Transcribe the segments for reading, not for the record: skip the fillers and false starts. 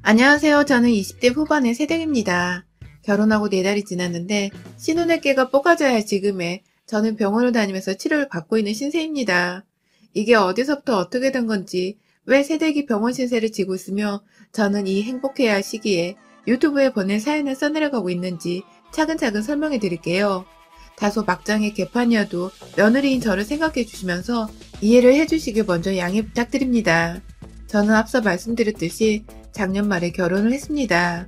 안녕하세요. 저는 20대 후반의 새댁입니다. 결혼하고 4달이 지났는데 신혼의 깨가 뽑아져야 할 지금에 저는 병원을 다니면서 치료를 받고 있는 신세입니다. 이게 어디서부터 어떻게 된 건지, 왜 새댁이 병원 신세를 지고 있으며 저는 이 행복해야 할 시기에 유튜브에 보낼 사연을 써내려가고 있는지 차근차근 설명해 드릴게요. 다소 막장의 개판이어도 며느리인 저를 생각해 주시면서 이해를 해주시길 먼저 양해 부탁드립니다. 저는 앞서 말씀드렸듯이 작년 말에 결혼을 했습니다.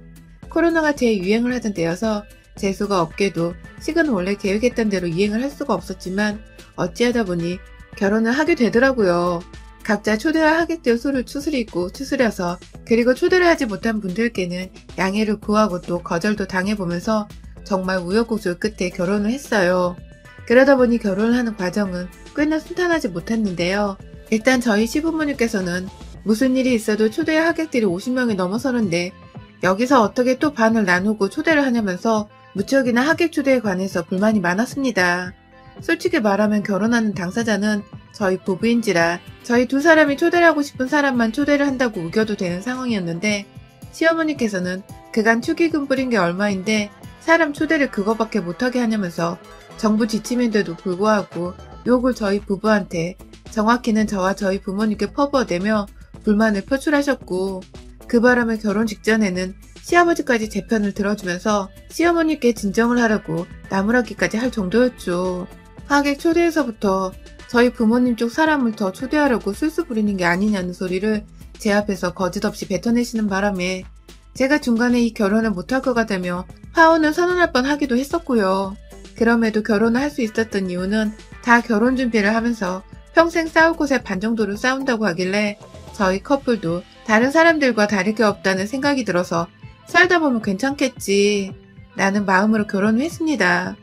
코로나가 재유행을 하던 때여서 재수가 없게도 식은 원래 계획했던 대로 이행을 할 수가 없었지만 어찌하다 보니 결혼을 하게 되더라고요. 각자 초대할 하객들 수를 추스리고 추스려서, 그리고 초대를 하지 못한 분들께는 양해를 구하고 또 거절도 당해보면서 정말 우여곡절 끝에 결혼을 했어요. 그러다 보니 결혼을 하는 과정은 꽤나 순탄하지 못했는데요. 일단 저희 시부모님께서는 무슨 일이 있어도 초대할 하객들이 50명이 넘어서는데 여기서 어떻게 또 반을 나누고 초대를 하냐면서 무척이나 하객 초대에 관해서 불만이 많았습니다. 솔직히 말하면 결혼하는 당사자는 저희 부부인지라 저희 두 사람이 초대를 하고 싶은 사람만 초대를 한다고 우겨도 되는 상황이었는데, 시어머니께서는 그간 축의금 뿌린 게 얼마인데 사람 초대를 그거밖에 못하게 하냐면서 정부 지침인데도 불구하고 욕을 저희 부부한테, 정확히는 저와 저희 부모님께 퍼부어대며 불만을 표출하셨고, 그 바람에 결혼 직전에는 시아버지까지 제 편을 들어주면서 시어머니께 진정을 하라고 나무라기까지 할 정도였죠. 하객 초대에서부터 저희 부모님 쪽 사람을 더 초대하려고 술수 부리는 게 아니냐는 소리를 제 앞에서 거짓없이 뱉어내시는 바람에 제가 중간에 이 결혼을 못할 것 같다며 파혼을 선언할 뻔하기도 했었고요. 그럼에도 결혼을 할 수 있었던 이유는 다 결혼 준비를 하면서 평생 싸울 곳에 반 정도로 싸운다고 하길래 저희 커플도 다른 사람들과 다를 게 없다는 생각이 들어서 살다 보면 괜찮겠지 라는 마음으로 결혼을 했습니다.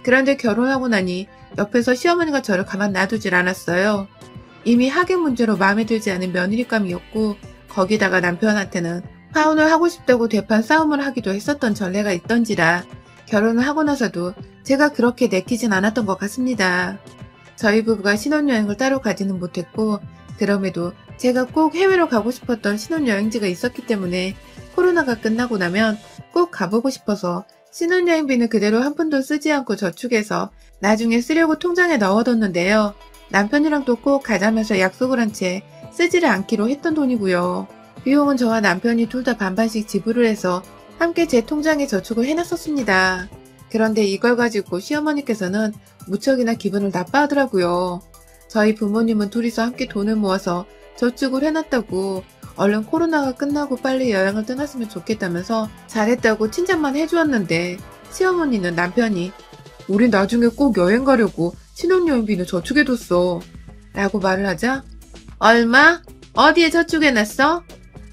그런데 결혼하고 나니 옆에서 시어머니가 저를 가만 놔두질 않았어요. 이미 하객 문제로 마음에 들지 않은 며느리감이었고, 거기다가 남편한테는 파혼을 하고 싶다고 대판 싸움을 하기도 했었던 전례가 있던지라 결혼을 하고 나서도 제가 그렇게 내키진 않았던 것 같습니다. 저희 부부가 신혼여행을 따로 가지는 못했고, 그럼에도 제가 꼭 해외로 가고 싶었던 신혼여행지가 있었기 때문에 코로나가 끝나고 나면 꼭 가보고 싶어서 신혼여행비는 그대로 한 푼도 쓰지 않고 저축해서 나중에 쓰려고 통장에 넣어뒀는데요. 남편이랑 또 꼭 가자면서 약속을 한 채 쓰지를 않기로 했던 돈이고요. 비용은 저와 남편이 둘 다 반반씩 지불을 해서 함께 제 통장에 저축을 해놨었습니다. 그런데 이걸 가지고 시어머니께서는 무척이나 기분을 나빠하더라고요. 저희 부모님은 둘이서 함께 돈을 모아서 저축을 해놨다고, 얼른 코로나가 끝나고 빨리 여행을 떠났으면 좋겠다면서 잘했다고 칭찬만 해주었는데, 시어머니는 남편이 "우린 나중에 꼭 여행 가려고 신혼여행비는 저축해뒀어 라고 말을 하자 "얼마? 어디에 저축해놨어?"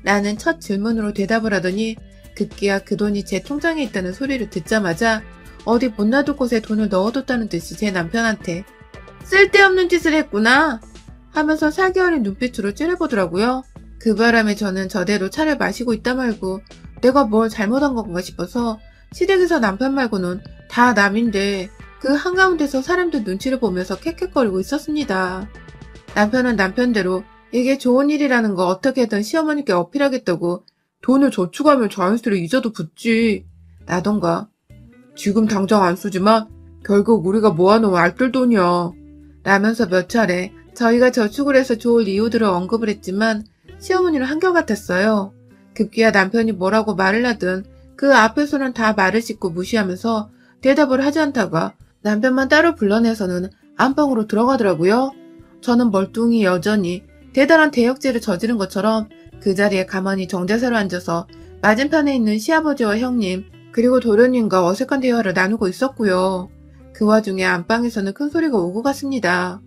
라는 첫 질문으로 대답을 하더니 급기야 그 돈이 제 통장에 있다는 소리를 듣자마자 어디 못 놔둘 곳에 돈을 넣어뒀다는 듯이 제 남편한테 "쓸데없는 짓을 했구나" 하면서 살기 어린 눈빛으로 째려보더라고요. 그 바람에 저는 저대로 차를 마시고 있다 말고 내가 뭘 잘못한 건가 싶어서 시댁에서 남편 말고는 다 남인데 그 한가운데서 사람들 눈치를 보면서 캑캑거리고 있었습니다. 남편은 남편대로 이게 좋은 일이라는 거 어떻게든 시어머니께 어필하겠다고 "돈을 저축하면 자연스레 이자도 붙지" 라던가 "지금 당장 안 쓰지만 결국 우리가 모아놓은 알뜰돈이야" 라면서 몇 차례 저희가 저축을 해서 좋을 이유들을 언급을 했지만 시어머니는 한결같았어요. 급기야 남편이 뭐라고 말을 하든 그 앞에서는 다 말을 씹고 무시하면서 대답을 하지 않다가 남편만 따로 불러내서는 안방으로 들어가더라고요. 저는 멀뚱히 여전히 대단한 대역죄를 저지른 것처럼 그 자리에 가만히 정자세로 앉아서 맞은편에 있는 시아버지와 형님, 그리고 도련님과 어색한 대화를 나누고 있었고요. 그 와중에 안방에서는 큰 소리가 오고 갔습니다.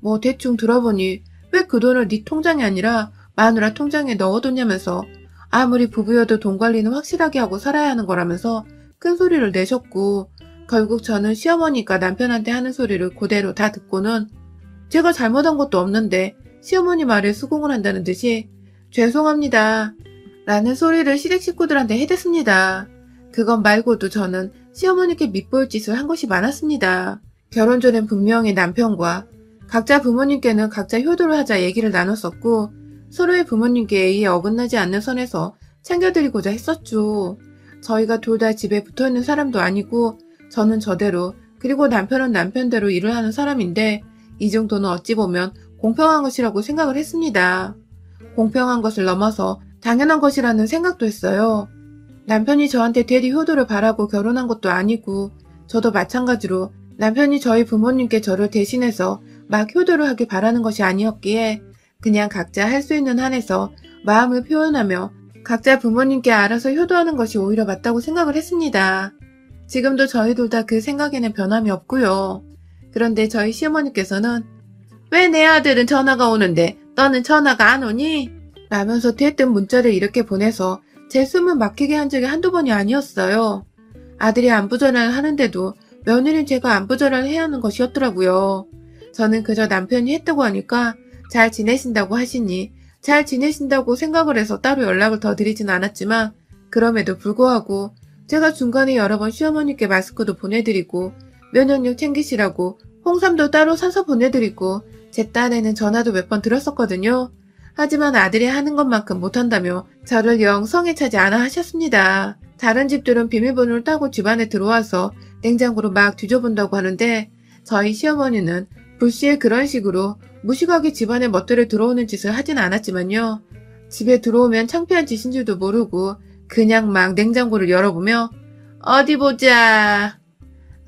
뭐 대충 들어보니 왜 그 돈을 네 통장이 아니라 마누라 통장에 넣어뒀냐면서 아무리 부부여도 돈 관리는 확실하게 하고 살아야 하는 거라면서 큰 소리를 내셨고, 결국 저는 시어머니가 남편한테 하는 소리를 그대로 다 듣고는 제가 잘못한 것도 없는데 시어머니 말에 수긍을 한다는 듯이 "죄송합니다" 라는 소리를 시댁 식구들한테 해댔습니다. 그것 말고도 저는 시어머니께 밉보일 짓을 한 것이 많았습니다. 결혼 전엔 분명히 남편과 각자 부모님께는 각자 효도를 하자 얘기를 나눴었고, 서로의 부모님께 예의에 어긋나지 않는 선에서 챙겨드리고자 했었죠. 저희가 둘 다 집에 붙어있는 사람도 아니고 저는 저대로 그리고 남편은 남편대로 일을 하는 사람인데 이 정도는 어찌 보면 공평한 것이라고 생각을 했습니다. 공평한 것을 넘어서 당연한 것이라는 생각도 했어요. 남편이 저한테 대리 효도를 바라고 결혼한 것도 아니고 저도 마찬가지로 남편이 저희 부모님께 저를 대신해서 막 효도를 하길 바라는 것이 아니었기에 그냥 각자 할 수 있는 한에서 마음을 표현하며 각자 부모님께 알아서 효도하는 것이 오히려 맞다고 생각을 했습니다. 지금도 저희 둘 다 그 생각에는 변함이 없고요. 그런데 저희 시어머니께서는 왜 내 아들은 전화가 오는데 너는 전화가 안 오니? 라면서 대뜸 문자를 이렇게 보내서 제 숨을 막히게 한 적이 한두 번이 아니었어요. 아들이 안부전화를 하는데도 며느리는 제가 안부전화를 해야 하는 것이었더라고요. 저는 그저 남편이 했다고 하니까 잘 지내신다고 하시니 잘 지내신다고 생각을 해서 따로 연락을 더 드리진 않았지만 그럼에도 불구하고 제가 중간에 여러 번 시어머니께 마스크도 보내드리고 면역력 챙기시라고 홍삼도 따로 사서 보내드리고 제 딴에는 전화도 몇 번 드렸었거든요. 하지만 아들이 하는 것만큼 못한다며 저를 영 성에 차지 않아 하셨습니다. 다른 집들은 비밀번호를 따고 집안에 들어와서 냉장고로 막 뒤져본다고 하는데 저희 시어머니는 불시에 그런 식으로 무식하게 집안에 멋대로 들어오는 짓을 하진 않았지만요. 집에 들어오면 창피한 짓인 줄도 모르고 그냥 막 냉장고를 열어보며 어디 보자.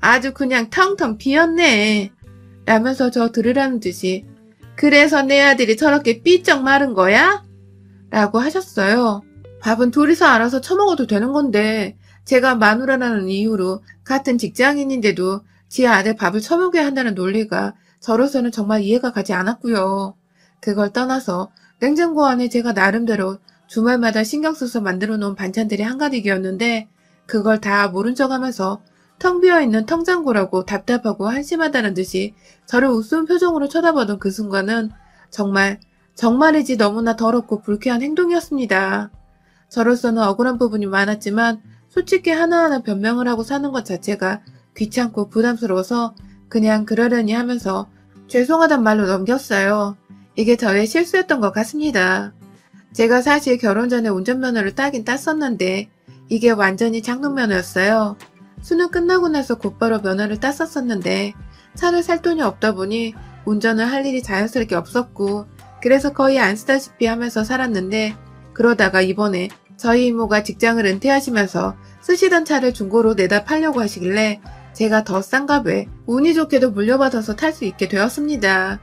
아주 그냥 텅텅 비었네. 라면서 저 들으라는 듯이 그래서 내 아들이 저렇게 삐쩍 마른 거야? 라고 하셨어요. 밥은 둘이서 알아서 처먹어도 되는 건데 제가 마누라라는 이유로 같은 직장인인데도 지 아들 밥을 처먹게 한다는 논리가 저로서는 정말 이해가 가지 않았고요. 그걸 떠나서 냉장고 안에 제가 나름대로 주말마다 신경 써서 만들어 놓은 반찬들이 한가득이었는데 그걸 다 모른 척하면서 텅 비어있는 텅장고라고 답답하고 한심하다는 듯이 저를 우스운 표정으로 쳐다보던 그 순간은 정말이지 너무나 더럽고 불쾌한 행동이었습니다. 저로서는 억울한 부분이 많았지만 솔직히 하나하나 변명을 하고 사는 것 자체가 귀찮고 부담스러워서 그냥 그러려니 하면서 죄송하단 말로 넘겼어요. 이게 저의 실수였던 것 같습니다. 제가 사실 결혼 전에 운전면허를 따긴 땄었는데 이게 완전히 장롱면허였어요. 수능 끝나고 나서 곧바로 면허를 땄었었는데 차를 살 돈이 없다 보니 운전을 할 일이 자연스럽게 없었고 그래서 거의 안 쓰다시피 하면서 살았는데 그러다가 이번에 저희 이모가 직장을 은퇴하시면서 쓰시던 차를 중고로 내다 팔려고 하시길래 제가 더 싼 값에 운이 좋게도 물려받아서 탈 수 있게 되었습니다.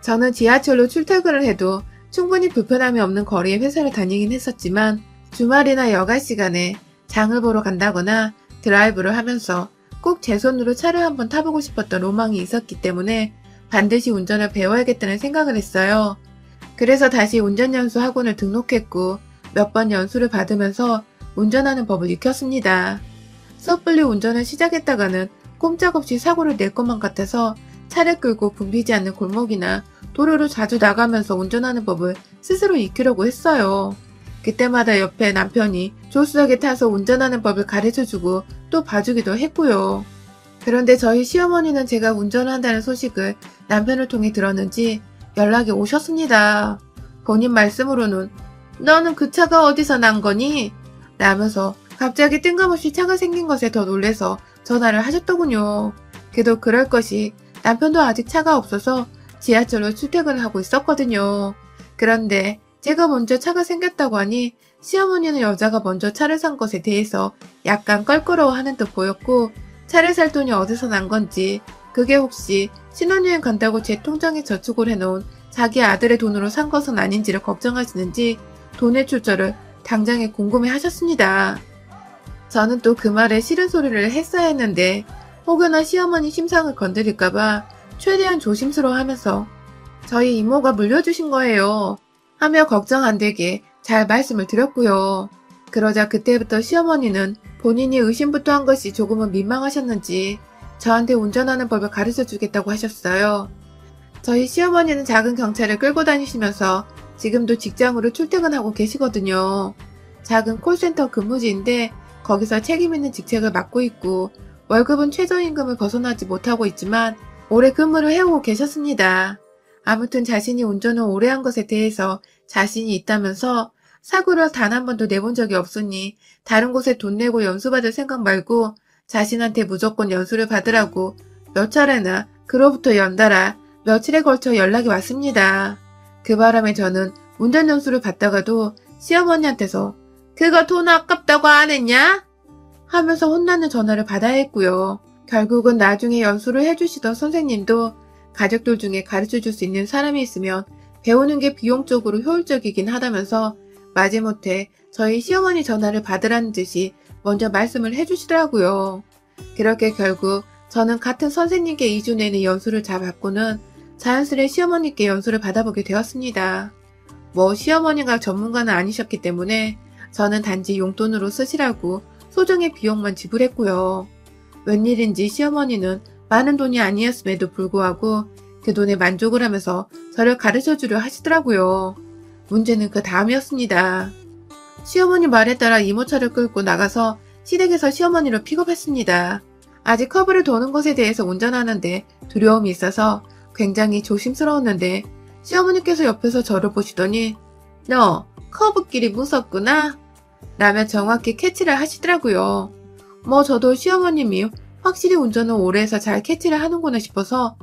저는 지하철로 출퇴근을 해도 충분히 불편함이 없는 거리에 회사를 다니긴 했었지만 주말이나 여가 시간에 장을 보러 간다거나 드라이브를 하면서 꼭 제 손으로 차를 한번 타보고 싶었던 로망이 있었기 때문에 반드시 운전을 배워야겠다는 생각을 했어요. 그래서 다시 운전연수 학원을 등록했고 몇 번 연수를 받으면서 운전하는 법을 익혔습니다. 섣불리 운전을 시작했다가는 꼼짝없이 사고를 낼 것만 같아서 차를 끌고 붐비지 않는 골목이나 도로를 자주 나가면서 운전하는 법을 스스로 익히려고 했어요. 그때마다 옆에 남편이 조수석에 타서 운전하는 법을 가르쳐주고 또 봐주기도 했고요. 그런데 저희 시어머니는 제가 운전을 한다는 소식을 남편을 통해 들었는지 연락이 오셨습니다. 본인 말씀으로는 너는 그 차가 어디서 난 거니? 라면서 갑자기 뜬금없이 차가 생긴 것에 더 놀래서 전화를 하셨더군요. 그래도 그럴 것이 남편도 아직 차가 없어서 지하철로 출퇴근을 하고 있었거든요. 그런데 제가 먼저 차가 생겼다고 하니 시어머니는 여자가 먼저 차를 산 것에 대해서 약간 껄끄러워하는 듯 보였고 차를 살 돈이 어디서 난 건지 그게 혹시 신혼여행 간다고 제 통장에 저축을 해놓은 자기 아들의 돈으로 산 것은 아닌지를 걱정하시는지 돈의 출처를 당장에 궁금해 하셨습니다. 저는 또 그 말에 싫은 소리를 했어야 했는데 혹여나 시어머니 심상을 건드릴까봐 최대한 조심스러워 하면서 저희 이모가 물려주신 거예요. 하며 걱정 안 되게 잘 말씀을 드렸고요. 그러자 그때부터 시어머니는 본인이 의심부터 한 것이 조금은 민망하셨는지 저한테 운전하는 법을 가르쳐 주겠다고 하셨어요. 저희 시어머니는 작은 경차를 끌고 다니시면서 지금도 직장으로 출퇴근하고 계시거든요. 작은 콜센터 근무지인데 거기서 책임 있는 직책을 맡고 있고 월급은 최저임금을 벗어나지 못하고 있지만 오래 근무를 해오고 계셨습니다. 아무튼 자신이 운전을 오래 한 것에 대해서 자신이 있다면서 사고를 단 한 번도 내본 적이 없으니 다른 곳에 돈 내고 연수 받을 생각 말고 자신한테 무조건 연수를 받으라고 몇 차례나 그로부터 연달아 며칠에 걸쳐 연락이 왔습니다. 그 바람에 저는 운전 연수를 받다가도 시어머니한테서 그거 돈 아깝다고 안 했냐? 하면서 혼나는 전화를 받아야 했고요. 결국은 나중에 연수를 해주시던 선생님도 가족들 중에 가르쳐줄 수 있는 사람이 있으면 배우는 게 비용적으로 효율적이긴 하다면서 마지못해 저희 시어머니 전화를 받으라는 듯이 먼저 말씀을 해주시더라고요. 그렇게 결국 저는 같은 선생님께 2주 내내 연수를 잘 받고는 자연스레 시어머니께 연수를 받아보게 되었습니다. 뭐 시어머니가 전문가는 아니셨기 때문에 저는 단지 용돈으로 쓰시라고 소정의 비용만 지불했고요. 웬일인지 시어머니는 많은 돈이 아니었음에도 불구하고 그 돈에 만족을 하면서 저를 가르쳐주려 하시더라고요. 문제는 그 다음이었습니다. 시어머니 말에 따라 이모차를 끌고 나가서 시댁에서 시어머니를 픽업했습니다. 아직 커브를 도는 것에 대해서 운전하는데 두려움이 있어서 굉장히 조심스러웠는데 시어머니께서 옆에서 저를 보시더니 너 커브길이 무섭구나 라며 정확히 캐치를 하시더라고요. 뭐 저도 시어머님이 확실히 운전을 오래 해서 잘 캐치를 하는구나 싶어서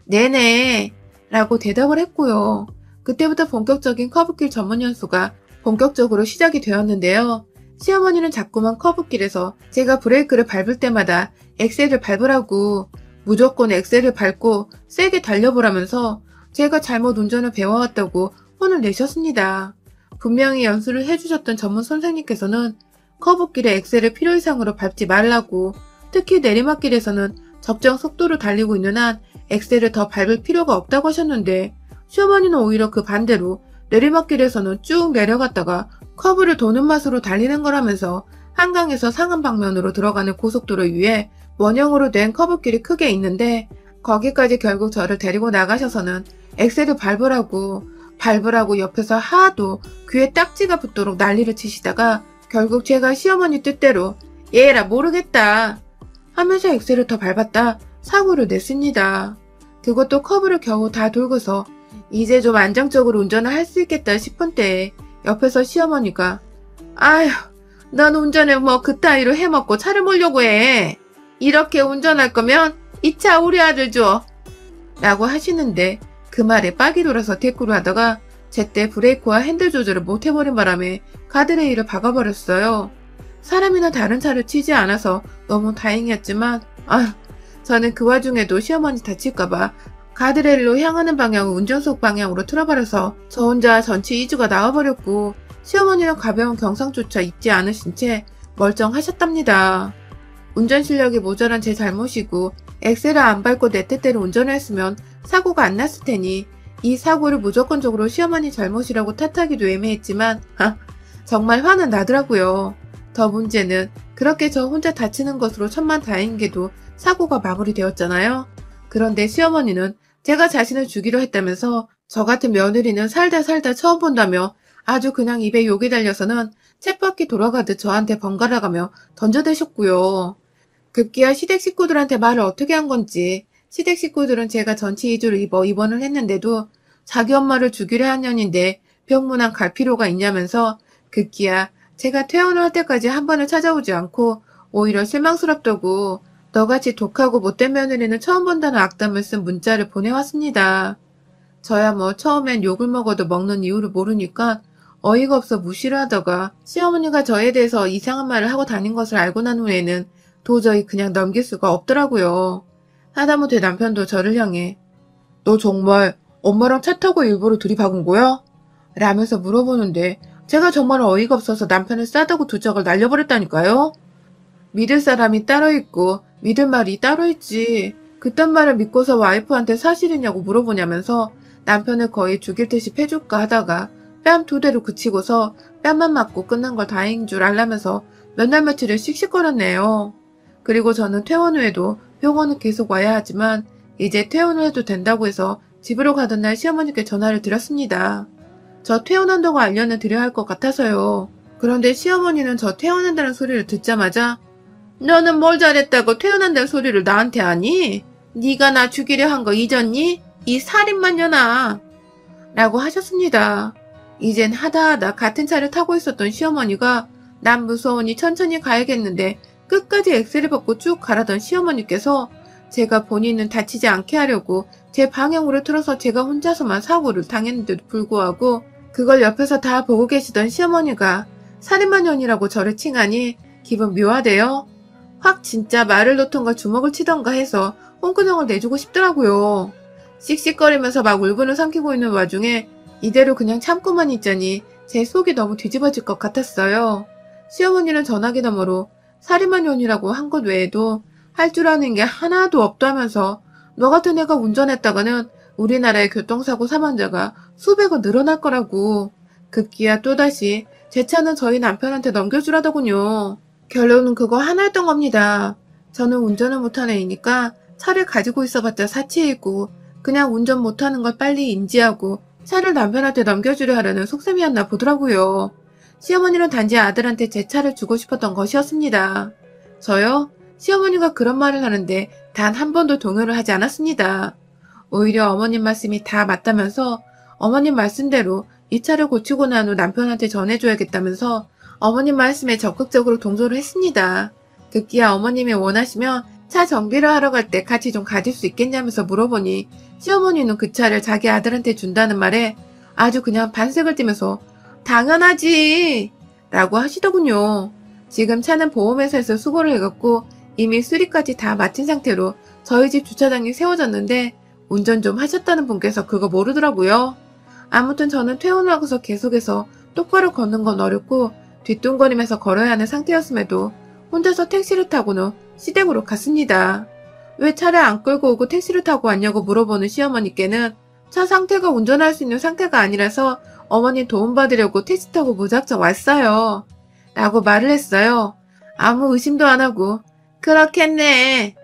네네 라고 대답을 했고요. 그때부터 본격적인 커브길 전문 연수가 본격적으로 시작이 되었는데요. 시어머니는 자꾸만 커브길에서 제가 브레이크를 밟을 때마다 엑셀을 밟으라고 무조건 엑셀을 밟고 세게 달려보라면서 제가 잘못 운전을 배워왔다고 혼을 내셨습니다. 분명히 연수를 해주셨던 전문 선생님께서는 커브길에 엑셀을 필요 이상으로 밟지 말라고, 특히 내리막길에서는 적정 속도로 달리고 있는 한 엑셀을 더 밟을 필요가 없다고 하셨는데 시어머니는 오히려 그 반대로 내리막길에서는 쭉 내려갔다가 커브를 도는 맛으로 달리는 거라면서 한강에서 상암 방면으로 들어가는 고속도로 위에 원형으로 된 커브길이 크게 있는데 거기까지 결국 저를 데리고 나가셔서는 엑셀을 밟으라고 옆에서 하도 귀에 딱지가 붙도록 난리를 치시다가 결국 제가 시어머니 뜻대로 얘라 모르겠다 하면서 엑셀을 더 밟았다 사고를 냈습니다. 그것도 커브를 겨우 다 돌고서 이제 좀 안정적으로 운전을 할 수 있겠다 싶은 때에 옆에서 시어머니가 아휴 넌 운전을 뭐 그따위로 해먹고 차를 몰려고 해. 이렇게 운전할 거면 이 차 우리 아들 줘 라고 하시는데 그 말에 빡이 돌아서 대꾸를 하다가 제때 브레이크와 핸들 조절을 못해버린 바람에 가드레일을 박아버렸어요. 사람이나 다른 차를 치지 않아서 너무 다행이었지만 저는 그 와중에도 시어머니 다칠까봐 가드레일로 향하는 방향을 운전석 방향으로 틀어버려서 저 혼자 전치 2주가 나와버렸고 시어머니는 가벼운 경상조차 입지 않으신 채 멀쩡하셨답니다. 운전 실력이 모자란 제 잘못이고 엑셀을 안 밟고 내 뜻대로 운전을 했으면 사고가 안 났을 테니 이 사고를 무조건적으로 시어머니 잘못이라고 탓하기도 애매했지만 정말 화는 나더라고요. 더 문제는 그렇게 저 혼자 다치는 것으로 천만다행인게도 사고가 마무리되었잖아요. 그런데 시어머니는 제가 자신을 죽이려 했다면서 저 같은 며느리는 살다 처음 본다며 아주 그냥 입에 욕이 달려서는 쳇바퀴 돌아가듯 저한테 번갈아가며 던져대셨고요. 급기야 시댁 식구들한테 말을 어떻게 한 건지 시댁 식구들은 제가 전치 2주를 입원을 했는데도 자기 엄마를 죽이려 한 년인데 병문안 갈 필요가 있냐면서 급기야 제가 퇴원을 할 때까지 한 번을 찾아오지 않고 오히려 실망스럽다고 너같이 독하고 못된 며느리는 처음 본다는 악담을 쓴 문자를 보내왔습니다. 저야 뭐 처음엔 욕을 먹어도 먹는 이유를 모르니까 어이가 없어 무시를 하다가 시어머니가 저에 대해서 이상한 말을 하고 다닌 것을 알고 난 후에는 도저히 그냥 넘길 수가 없더라고요. 하다못해 남편도 저를 향해 너 정말 엄마랑 차 타고 일부러 들이박은 거야? 라면서 물어보는데 제가 정말 어이가 없어서 남편을 싸다고 두 짝을 날려버렸다니까요. 믿을 사람이 따로 있고 믿을 말이 따로 있지. 그딴 말을 믿고서 와이프한테 사실이냐고 물어보냐면서 남편을 거의 죽일 듯이 패줄까 하다가 뺨 2대로 그치고서 뺨만 맞고 끝난 걸 다행인 줄 알라면서 몇 날 며칠을 씩씩거렸네요. 그리고 저는 퇴원 후에도 병원은 계속 와야 하지만 이제 퇴원을 해도 된다고 해서 집으로 가던 날 시어머니께 전화를 드렸습니다. 저 퇴원한다고 알려는 드려야 할 것 같아서요. 그런데 시어머니는 저 퇴원한다는 소리를 듣자마자 너는 뭘 잘했다고 퇴원한다는 소리를 나한테 하니? 네가 나 죽이려 한 거 잊었니? 이 살인마녀나! 라고 하셨습니다. 이젠 하다하다 같은 차를 타고 있었던 시어머니가 난 무서우니 천천히 가야겠는데 끝까지 엑셀을 밟고 쭉 가라던 시어머니께서 제가 본인은 다치지 않게 하려고 제 방향으로 틀어서 제가 혼자서만 사고를 당했는데도 불구하고 그걸 옆에서 다 보고 계시던 시어머니가 살인마년이라고 저를 칭하니 기분 묘하대요. 확 진짜 말을 놓던가 주먹을 치던가 해서 홍군형을 내주고 싶더라고요. 씩씩거리면서 막 울분을 삼키고 있는 와중에 이대로 그냥 참고만 있자니 제 속이 너무 뒤집어질 것 같았어요. 시어머니는 전화기 너머로 살인마년이라고 한 것 외에도 할 줄 아는 게 하나도 없다면서 너 같은 애가 운전했다가는 우리나라의 교통사고 사망자가 수백은 늘어날 거라고 급기야 또다시 제 차는 저희 남편한테 넘겨주라더군요. 결론은 그거 하나였던 겁니다. 저는 운전을 못하는 애니까 차를 가지고 있어봤자 사치이고 그냥 운전 못하는 걸 빨리 인지하고 차를 남편한테 넘겨주려 하려는 속셈이었나 보더라고요. 시어머니는 단지 아들한테 제 차를 주고 싶었던 것이었습니다. 저요? 시어머니가 그런 말을 하는데 단 한 번도 동요를 하지 않았습니다. 오히려 어머님 말씀이 다 맞다면서 어머님 말씀대로 이 차를 고치고 난 후 남편한테 전해줘야겠다면서 어머님 말씀에 적극적으로 동조를 했습니다. 급기야 어머님이 원하시면 차 정비를 하러 갈 때 같이 좀 가질 수 있겠냐면서 물어보니 시어머니는 그 차를 자기 아들한테 준다는 말에 아주 그냥 반색을 띠면서 당연하지 라고 하시더군요. 지금 차는 보험회사에서 수거를 해갖고 이미 수리까지 다 마친 상태로 저희 집 주차장에 세워졌는데 운전 좀 하셨다는 분께서 그거 모르더라고요. 아무튼 저는 퇴원을 하고서 계속해서 똑바로 걷는 건 어렵고 뒷동거리면서 걸어야 하는 상태였음에도 혼자서 택시를 타고는 시댁으로 갔습니다. 왜 차를 안 끌고 오고 택시를 타고 왔냐고 물어보는 시어머니께는 차 상태가 운전할 수 있는 상태가 아니라서 어머니 도움받으려고 택시 타고 무작정 왔어요. 라고 말을 했어요. 아무 의심도 안 하고 그렇겠네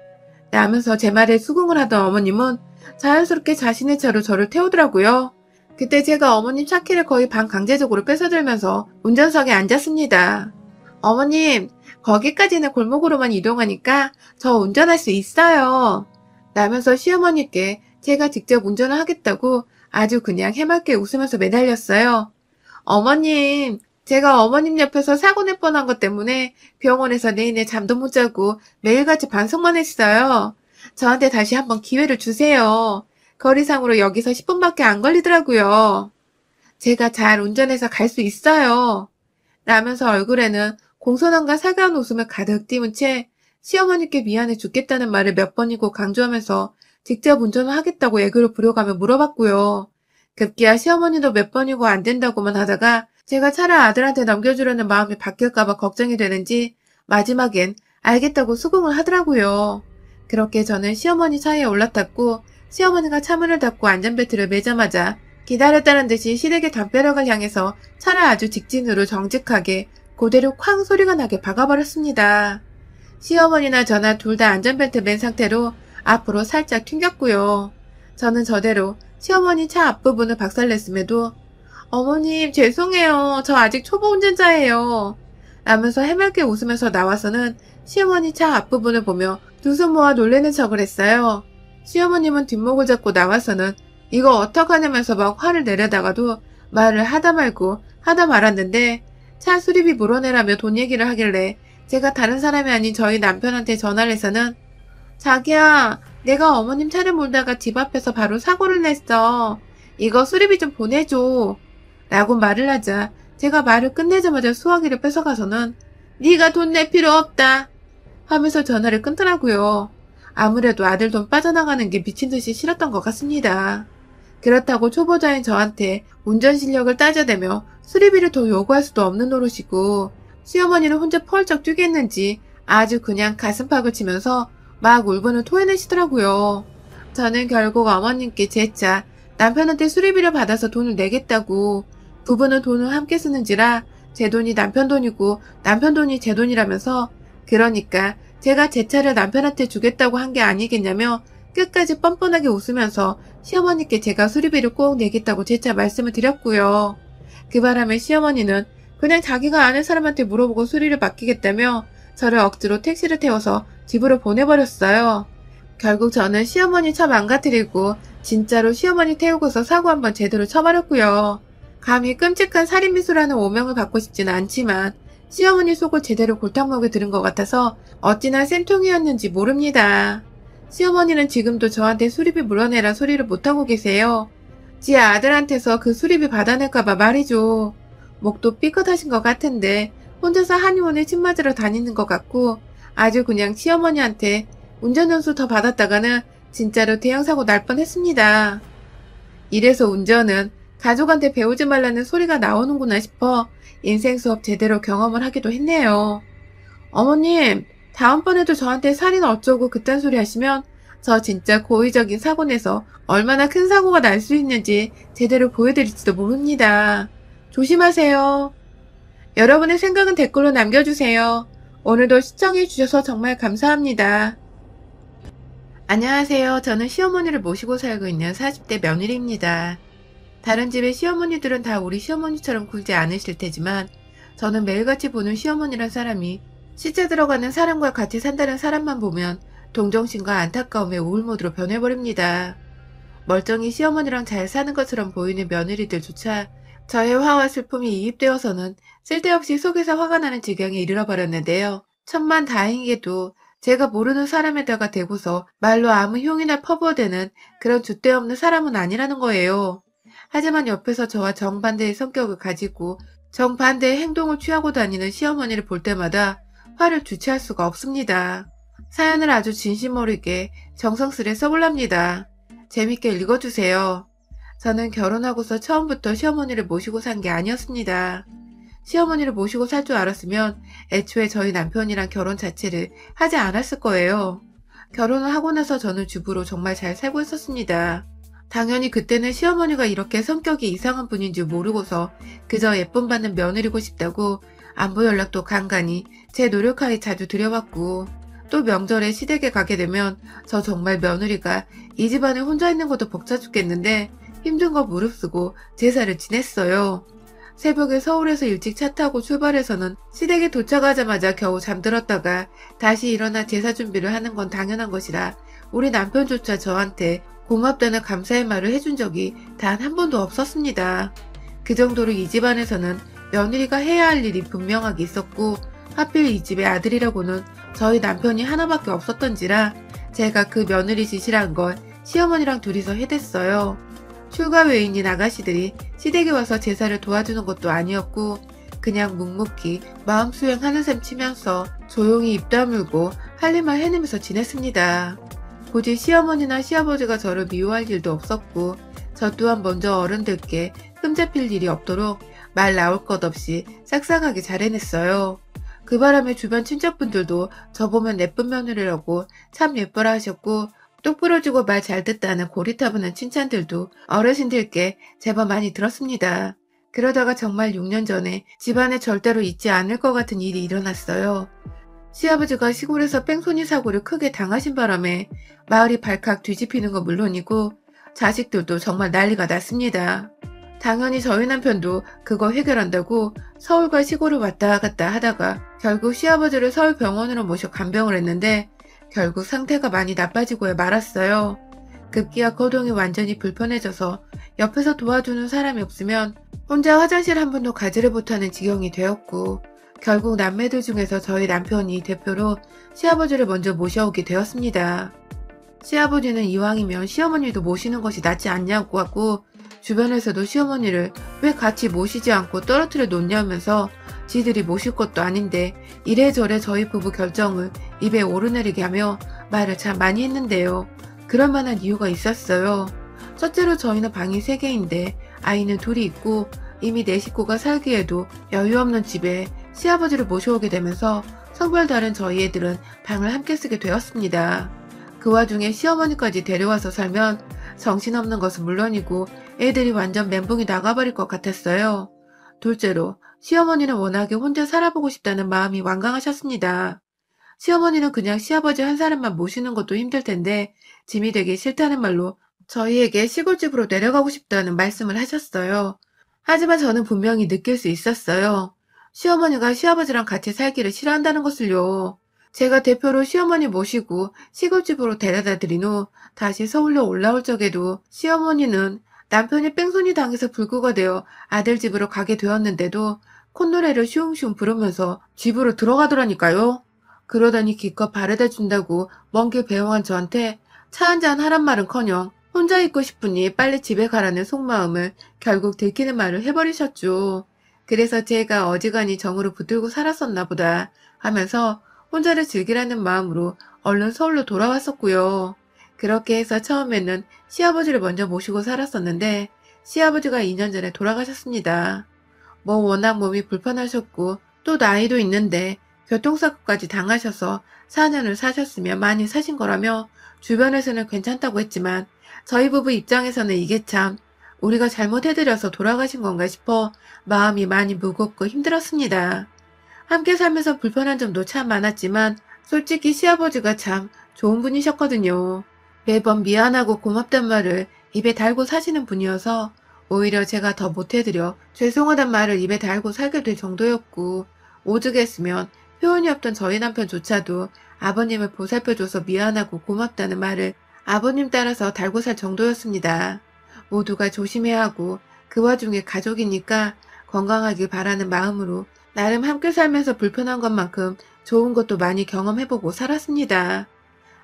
라면서 제 말에 수긍을 하던 어머님은 자연스럽게 자신의 차로 저를 태우더라고요. 그때 제가 어머님 차키를 거의 반강제적으로 뺏어들면서 운전석에 앉았습니다. 어머님, 거기까지는 골목으로만 이동하니까 저 운전할 수 있어요. 라면서 시어머니께 제가 직접 운전을 하겠다고 아주 그냥 해맑게 웃으면서 매달렸어요. 어머님, 제가 어머님 옆에서 사고 낼 뻔한 것 때문에 병원에서 내내 잠도 못 자고 매일같이 반성만 했어요. 저한테 다시 한번 기회를 주세요. 거리상으로 여기서 10분밖에 안 걸리더라고요. 제가 잘 운전해서 갈 수 있어요. 라면서 얼굴에는 공손함과 살가운 웃음을 가득 띄운 채 시어머니께 미안해 죽겠다는 말을 몇 번이고 강조하면서 직접 운전을 하겠다고 애교를 부려가며 물어봤고요. 급기야 시어머니도 몇 번이고 안 된다고만 하다가 제가 차를 아들한테 넘겨주려는 마음이 바뀔까봐 걱정이 되는지 마지막엔 알겠다고 수긍을 하더라고요. 그렇게 저는 시어머니 차에 올라탔고 시어머니가 차문을 닫고 안전벨트를 매자마자 기다렸다는 듯이 시댁의 담벼락을 향해서 차를 아주 직진으로 정직하게 그대로 쾅 소리가 나게 박아버렸습니다. 시어머니나 저나 둘 다 안전벨트 맨 상태로 앞으로 살짝 튕겼고요. 저는 저대로 시어머니 차 앞부분을 박살냈음에도 어머님 죄송해요. 저 아직 초보 운전자예요. 라면서 해맑게 웃으면서 나와서는 시어머니 차 앞부분을 보며 두 손 모아 놀래는 척을 했어요. 시어머님은 뒷목을 잡고 나와서는 이거 어떡하냐면서 막 화를 내려다가도 말을 하다 말고 하다 말았는데 차 수리비 물어내라며 돈 얘기를 하길래 제가 다른 사람이 아닌 저희 남편한테 전화를 해서는 자기야, 내가 어머님 차를 몰다가 집 앞에서 바로 사고를 냈어. 이거 수리비 좀 보내줘. 라고 말을 하자 제가 말을 끝내자마자 수화기를 뺏어가서는 네가 돈 낼 필요 없다 하면서 전화를 끊더라고요. 아무래도 아들 돈 빠져나가는 게 미친듯이 싫었던 것 같습니다. 그렇다고 초보자인 저한테 운전 실력을 따져대며 수리비를 더 요구할 수도 없는 노릇이고 시어머니는 혼자 펄쩍 뛰겠는지 아주 그냥 가슴팍을 치면서 막 울분을 토해내시더라고요. 저는 결국 어머님께 제 차 남편한테 수리비를 받아서 돈을 내겠다고 부부는 돈을 함께 쓰는지라 제 돈이 남편 돈이고 남편 돈이 제 돈이라면서 그러니까 제가 제 차를 남편한테 주겠다고 한 게 아니겠냐며 끝까지 뻔뻔하게 웃으면서 시어머니께 제가 수리비를 꼭 내겠다고 재차 말씀을 드렸고요. 그 바람에 시어머니는 그냥 자기가 아는 사람한테 물어보고 수리를 맡기겠다며 저를 억지로 택시를 태워서 집으로 보내버렸어요. 결국 저는 시어머니 차 망가뜨리고 진짜로 시어머니 태우고서 사고 한번 제대로 쳐버렸고요. 감히 끔찍한 살인미수라는 오명을 받고 싶지는 않지만 시어머니 속을 제대로 골탕먹여 들은 것 같아서 어찌나 쌤통이었는지 모릅니다. 시어머니는 지금도 저한테 수리비 물어내라 소리를 못하고 계세요. 지 아들한테서 그 수리비 받아낼까봐 말이죠. 목도 삐끗하신 것 같은데 혼자서 한의원에 침 맞으러 다니는 것 같고 아주 그냥 시어머니한테 운전연수 더 받았다가는 진짜로 대형사고 날 뻔했습니다. 이래서 운전은 가족한테 배우지 말라는 소리가 나오는구나 싶어 인생 수업 제대로 경험을 하기도 했네요. 어머님, 다음번에도 저한테 살인 어쩌고 그딴 소리 하시면 저 진짜 고의적인 사고 내서 얼마나 큰 사고가 날 수 있는지 제대로 보여드릴지도 모릅니다. 조심하세요. 여러분의 생각은 댓글로 남겨주세요. 오늘도 시청해주셔서 정말 감사합니다. 안녕하세요. 저는 시어머니를 모시고 살고 있는 40대 며느리입니다. 다른 집의 시어머니들은 다 우리 시어머니처럼 굴지 않으실 테지만 저는 매일같이 보는 시어머니란 사람이 시체 들어가는 사람과 같이 산다는 사람만 보면 동정심과 안타까움의 우울모드로 변해버립니다. 멀쩡히 시어머니랑 잘 사는 것처럼 보이는 며느리들조차 저의 화와 슬픔이 이입되어서는 쓸데없이 속에서 화가 나는 지경에 이르러버렸는데요. 천만 다행이게도 제가 모르는 사람에다가 대고서 말로 아무 흉이나 퍼부어대는 그런 줏대없는 사람은 아니라는 거예요. 하지만 옆에서 저와 정반대의 성격을 가지고 정반대의 행동을 취하고 다니는 시어머니를 볼 때마다 화를 주체할 수가 없습니다. 사연을 아주 진심 어리게 정성스레 써볼랍니다. 재밌게 읽어주세요. 저는 결혼하고서 처음부터 시어머니를 모시고 산 게 아니었습니다. 시어머니를 모시고 살 줄 알았으면 애초에 저희 남편이랑 결혼 자체를 하지 않았을 거예요. 결혼을 하고 나서 저는 주부로 정말 잘 살고 있었습니다. 당연히 그때는 시어머니가 이렇게 성격이 이상한 분인 줄 모르고서 그저 예쁨 받는 며느리고 싶다고 안부 연락도 간간히 제 노력하에 자주 드려봤고 또 명절에 시댁에 가게 되면 저 정말 며느리가 이 집안에 혼자 있는 것도 벅차 죽겠는데 힘든 거 무릅쓰고 제사를 지냈어요. 새벽에 서울에서 일찍 차 타고 출발해서는 시댁에 도착하자마자 겨우 잠들었다가 다시 일어나 제사 준비를 하는 건 당연한 것이라 우리 남편조차 저한테 고맙다는 감사의 말을 해준 적이 단 한 번도 없었습니다. 그 정도로 이 집안에서는 며느리가 해야 할 일이 분명하게 있었고 하필 이 집의 아들이라고는 저희 남편이 하나밖에 없었던지라 제가 그 며느리 짓이란 걸 시어머니랑 둘이서 해댔어요. 출가 외인인 아가씨들이 시댁에 와서 제사를 도와주는 것도 아니었고 그냥 묵묵히 마음 수행하는 셈 치면서 조용히 입 다물고 할 일만 해내면서 지냈습니다. 굳이 시어머니나 시아버지가 저를 미워할 일도 없었고 저 또한 먼저 어른들께 흠잡힐 일이 없도록 말 나올 것 없이 싹싹하게 잘 해냈어요. 그 바람에 주변 친척분들도 저 보면 예쁜 며느리라고 참 예뻐라 하셨고 똑부러지고 말 잘 듣다는 고리타분한 칭찬들도 어르신들께 제법 많이 들었습니다. 그러다가 정말 6년 전에 집안에 절대로 잊지 않을 것 같은 일이 일어났어요. 시아버지가 시골에서 뺑소니 사고를 크게 당하신 바람에 마을이 발칵 뒤집히는 건 물론이고 자식들도 정말 난리가 났습니다. 당연히 저희 남편도 그거 해결한다고 서울과 시골을 왔다 갔다 하다가 결국 시아버지를 서울 병원으로 모셔 간병을 했는데 결국 상태가 많이 나빠지고 말았어요. 급기야 거동이 완전히 불편해져서 옆에서 도와주는 사람이 없으면 혼자 화장실 한 번도 가지를 못하는 지경이 되었고 결국 남매들 중에서 저희 남편이 대표로 시아버지를 먼저 모셔오게 되었습니다. 시아버지는 이왕이면 시어머니도 모시는 것이 낫지 않냐고 하고 주변에서도 시어머니를 왜 같이 모시지 않고 떨어뜨려 놓냐면서 지들이 모실 것도 아닌데 이래저래 저희 부부 결정을 입에 오르내리게 하며 말을 참 많이 했는데요. 그럴 만한 이유가 있었어요. 첫째로 저희는 방이 3개인데 아이는 둘이 있고 이미 4식구가 살기에도 여유 없는 집에 시아버지를 모셔오게 되면서 성별 다른 저희 애들은 방을 함께 쓰게 되었습니다. 그 와중에 시어머니까지 데려와서 살면 정신없는 것은 물론이고 애들이 완전 멘붕이 나가버릴 것 같았어요. 둘째로 시어머니는 워낙에 혼자 살아보고 싶다는 마음이 완강하셨습니다. 시어머니는 그냥 시아버지 한 사람만 모시는 것도 힘들 텐데 짐이 되기 싫다는 말로 저희에게 시골집으로 내려가고 싶다는 말씀을 하셨어요. 하지만 저는 분명히 느낄 수 있었어요. 시어머니가 시아버지랑 같이 살기를 싫어한다는 것을요. 제가 대표로 시어머니 모시고 시골집으로 데려다 드린 후 다시 서울로 올라올 적에도 시어머니는 남편이 뺑소니 당해서 불구가 되어 아들 집으로 가게 되었는데도 콧노래를 슝슝 부르면서 집으로 들어가더라니까요. 그러더니 기껏 바래다 준다고 먼 길 배웅한 저한테 차 한잔 하란 말은커녕 혼자 있고 싶으니 빨리 집에 가라는 속마음을 결국 들키는 말을 해버리셨죠. 그래서 제가 어지간히 정으로 붙들고 살았었나 보다 하면서 혼자를 즐기라는 마음으로 얼른 서울로 돌아왔었고요. 그렇게 해서 처음에는 시아버지를 먼저 모시고 살았었는데 시아버지가 2년 전에 돌아가셨습니다. 뭐 워낙 몸이 불편하셨고 또 나이도 있는데 교통사고까지 당하셔서 4년을 사셨으면 많이 사신 거라며 주변에서는 괜찮다고 했지만 저희 부부 입장에서는 이게 참 우리가 잘못해드려서 돌아가신 건가 싶어 마음이 많이 무겁고 힘들었습니다. 함께 살면서 불편한 점도 참 많았지만 솔직히 시아버지가 참 좋은 분이셨거든요. 매번 미안하고 고맙단 말을 입에 달고 사시는 분이어서 오히려 제가 더 못해드려 죄송하단 말을 입에 달고 살게 될 정도였고 오죽했으면 표현이 없던 저희 남편조차도 아버님을 보살펴줘서 미안하고 고맙다는 말을 아버님 따라서 달고 살 정도였습니다. 모두가 조심해야 하고 그 와중에 가족이니까 건강하길 바라는 마음으로 나름 함께 살면서 불편한 것만큼 좋은 것도 많이 경험해보고 살았습니다.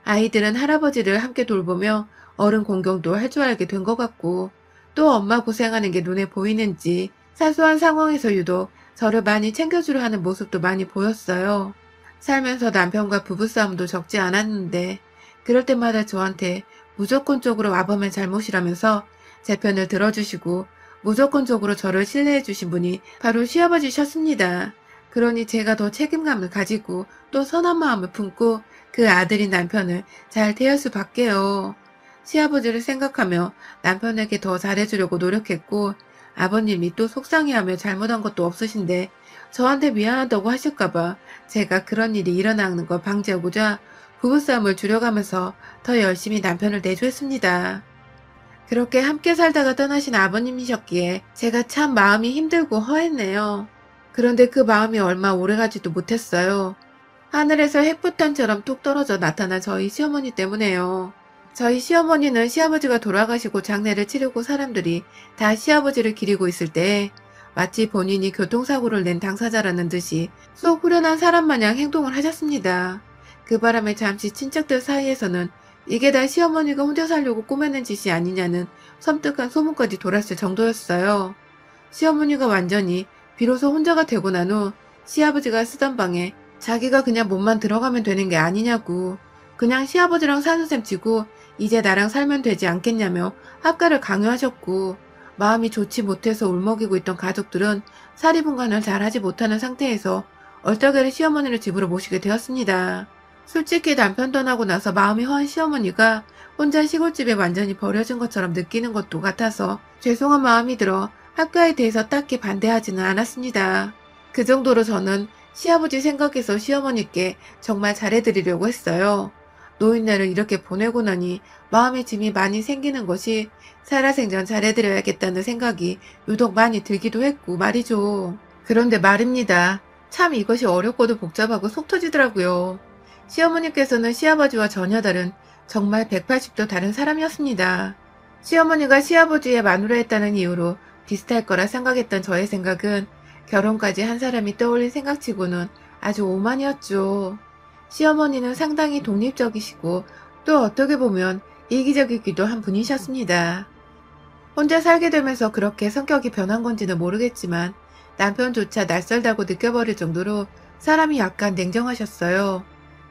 아이들은 할아버지를 함께 돌보며 어른 공경도 할 줄 알게 된 것 같고 또 엄마 고생하는 게 눈에 보이는지 사소한 상황에서 유독 저를 많이 챙겨주려 하는 모습도 많이 보였어요. 살면서 남편과 부부싸움도 적지 않았는데 그럴 때마다 저한테 무조건적으로 와보면 잘못이라면서 제 편을 들어주시고 무조건적으로 저를 신뢰해 주신 분이 바로 시아버지셨습니다. 그러니 제가 더 책임감을 가지고 또 선한 마음을 품고 그 아들인 남편을 잘 대할 수밖에요. 시아버지를 생각하며 남편에게 더 잘해주려고 노력했고 아버님이 또 속상해하며 잘못한 것도 없으신데 저한테 미안하다고 하실까봐 제가 그런 일이 일어나는 걸 방지하고자 부부싸움을 줄여가면서 더 열심히 남편을 내조했습니다. 그렇게 함께 살다가 떠나신 아버님이셨기에 제가 참 마음이 힘들고 허했네요. 그런데 그 마음이 얼마 오래가지도 못했어요. 하늘에서 핵폭탄처럼 뚝 떨어져 나타난 저희 시어머니 때문에요. 저희 시어머니는 시아버지가 돌아가시고 장례를 치르고 사람들이 다 시아버지를 기리고 있을 때 마치 본인이 교통사고를 낸 당사자라는 듯이 쏙 후련한 사람 마냥 행동을 하셨습니다. 그 바람에 잠시 친척들 사이에서는 이게 다 시어머니가 혼자 살려고 꾸며낸 짓이 아니냐는 섬뜩한 소문까지 돌았을 정도였어요. 시어머니가 완전히 비로소 혼자가 되고 난 후 시아버지가 쓰던 방에 자기가 그냥 몸만 들어가면 되는 게 아니냐고 그냥 시아버지랑 사는 셈 치고 이제 나랑 살면 되지 않겠냐며 합가를 강요하셨고 마음이 좋지 못해서 울먹이고 있던 가족들은 사리분간을 잘하지 못하는 상태에서 얼떨결에 시어머니를 집으로 모시게 되었습니다. 솔직히 남편 떠나고 나서 마음이 허한 시어머니가 혼자 시골집에 완전히 버려진 것처럼 느끼는 것도 같아서 죄송한 마음이 들어 합가에 대해서 딱히 반대하지는 않았습니다. 그 정도로 저는 시아버지 생각해서 시어머니께 정말 잘해드리려고 했어요. 노인네를 이렇게 보내고 나니 마음의 짐이 많이 생기는 것이 살아생전 잘해드려야겠다는 생각이 유독 많이 들기도 했고 말이죠. 그런데 말입니다. 참 이것이 어렵고도 복잡하고 속 터지더라고요. 시어머니께서는 시아버지와 전혀 다른 정말 180도 다른 사람이었습니다. 시어머니가 시아버지의 마누라였다는 이유로 비슷할 거라 생각했던 저의 생각은 결혼까지 한 사람이 떠올린 생각치고는 아주 오만이었죠. 시어머니는 상당히 독립적이시고 또 어떻게 보면 이기적이기도 한 분이셨습니다. 혼자 살게 되면서 그렇게 성격이 변한 건지는 모르겠지만 남편조차 낯설다고 느껴버릴 정도로 사람이 약간 냉정하셨어요.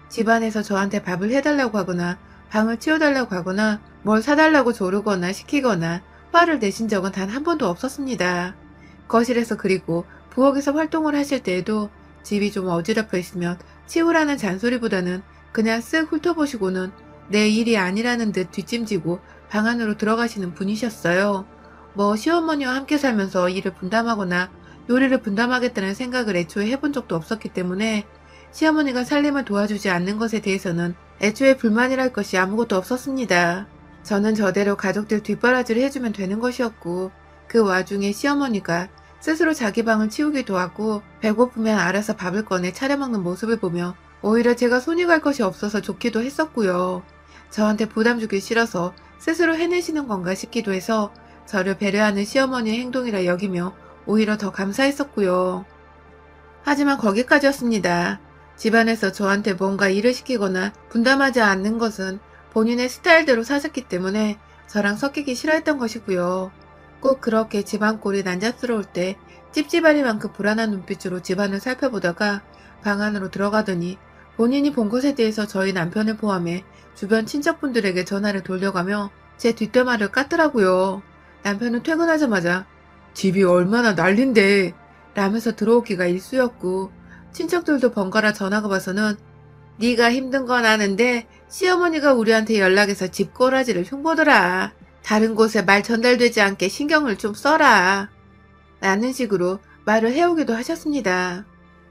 집안에서 저한테 밥을 해달라고 하거나 방을 치워달라고 하거나 뭘 사달라고 조르거나 시키거나 화를 내신 적은 단 한 번도 없었습니다. 거실에서 그리고 부엌에서 활동을 하실 때에도 집이 좀 어지럽혀 있으면 치우라는 잔소리보다는 그냥 쓱 훑어보시고는 내 일이 아니라는 듯 뒷짐지고 방 안으로 들어가시는 분이셨어요. 뭐 시어머니와 함께 살면서 일을 분담하거나 요리를 분담하겠다는 생각을 애초에 해본 적도 없었기 때문에 시어머니가 살림을 도와주지 않는 것에 대해서는 애초에 불만이랄 것이 아무것도 없었습니다. 저는 저대로 가족들 뒷바라지를 해주면 되는 것이었고 그 와중에 시어머니가 스스로 자기 방을 치우기도 하고 배고프면 알아서 밥을 꺼내 차려 먹는 모습을 보며 오히려 제가 손이 갈 것이 없어서 좋기도 했었고요. 저한테 부담 주기 싫어서 스스로 해내시는 건가 싶기도 해서 저를 배려하는 시어머니의 행동이라 여기며 오히려 더 감사했었고요. 하지만 거기까지였습니다. 집안에서 저한테 뭔가 일을 시키거나 분담하지 않는 것은 본인의 스타일대로 사셨기 때문에 저랑 섞이기 싫어했던 것이고요. 꼭 그렇게 집안 꼴이 난잡스러울 때 찝찝하리만큼 불안한 눈빛으로 집안을 살펴보다가 방 안으로 들어가더니 본인이 본 것에 대해서 저희 남편을 포함해 주변 친척분들에게 전화를 돌려가며 제 뒷담화를 깠더라고요. 남편은 퇴근하자마자 집이 얼마나 난린데 라면서 들어오기가 일쑤였고, 친척들도 번갈아 전화가 와서는 네가 힘든 건 아는데 시어머니가 우리한테 연락해서 집 꼬라지를 흉보더라. 다른 곳에 말 전달되지 않게 신경을 좀 써라. 라는 식으로 말을 해오기도 하셨습니다.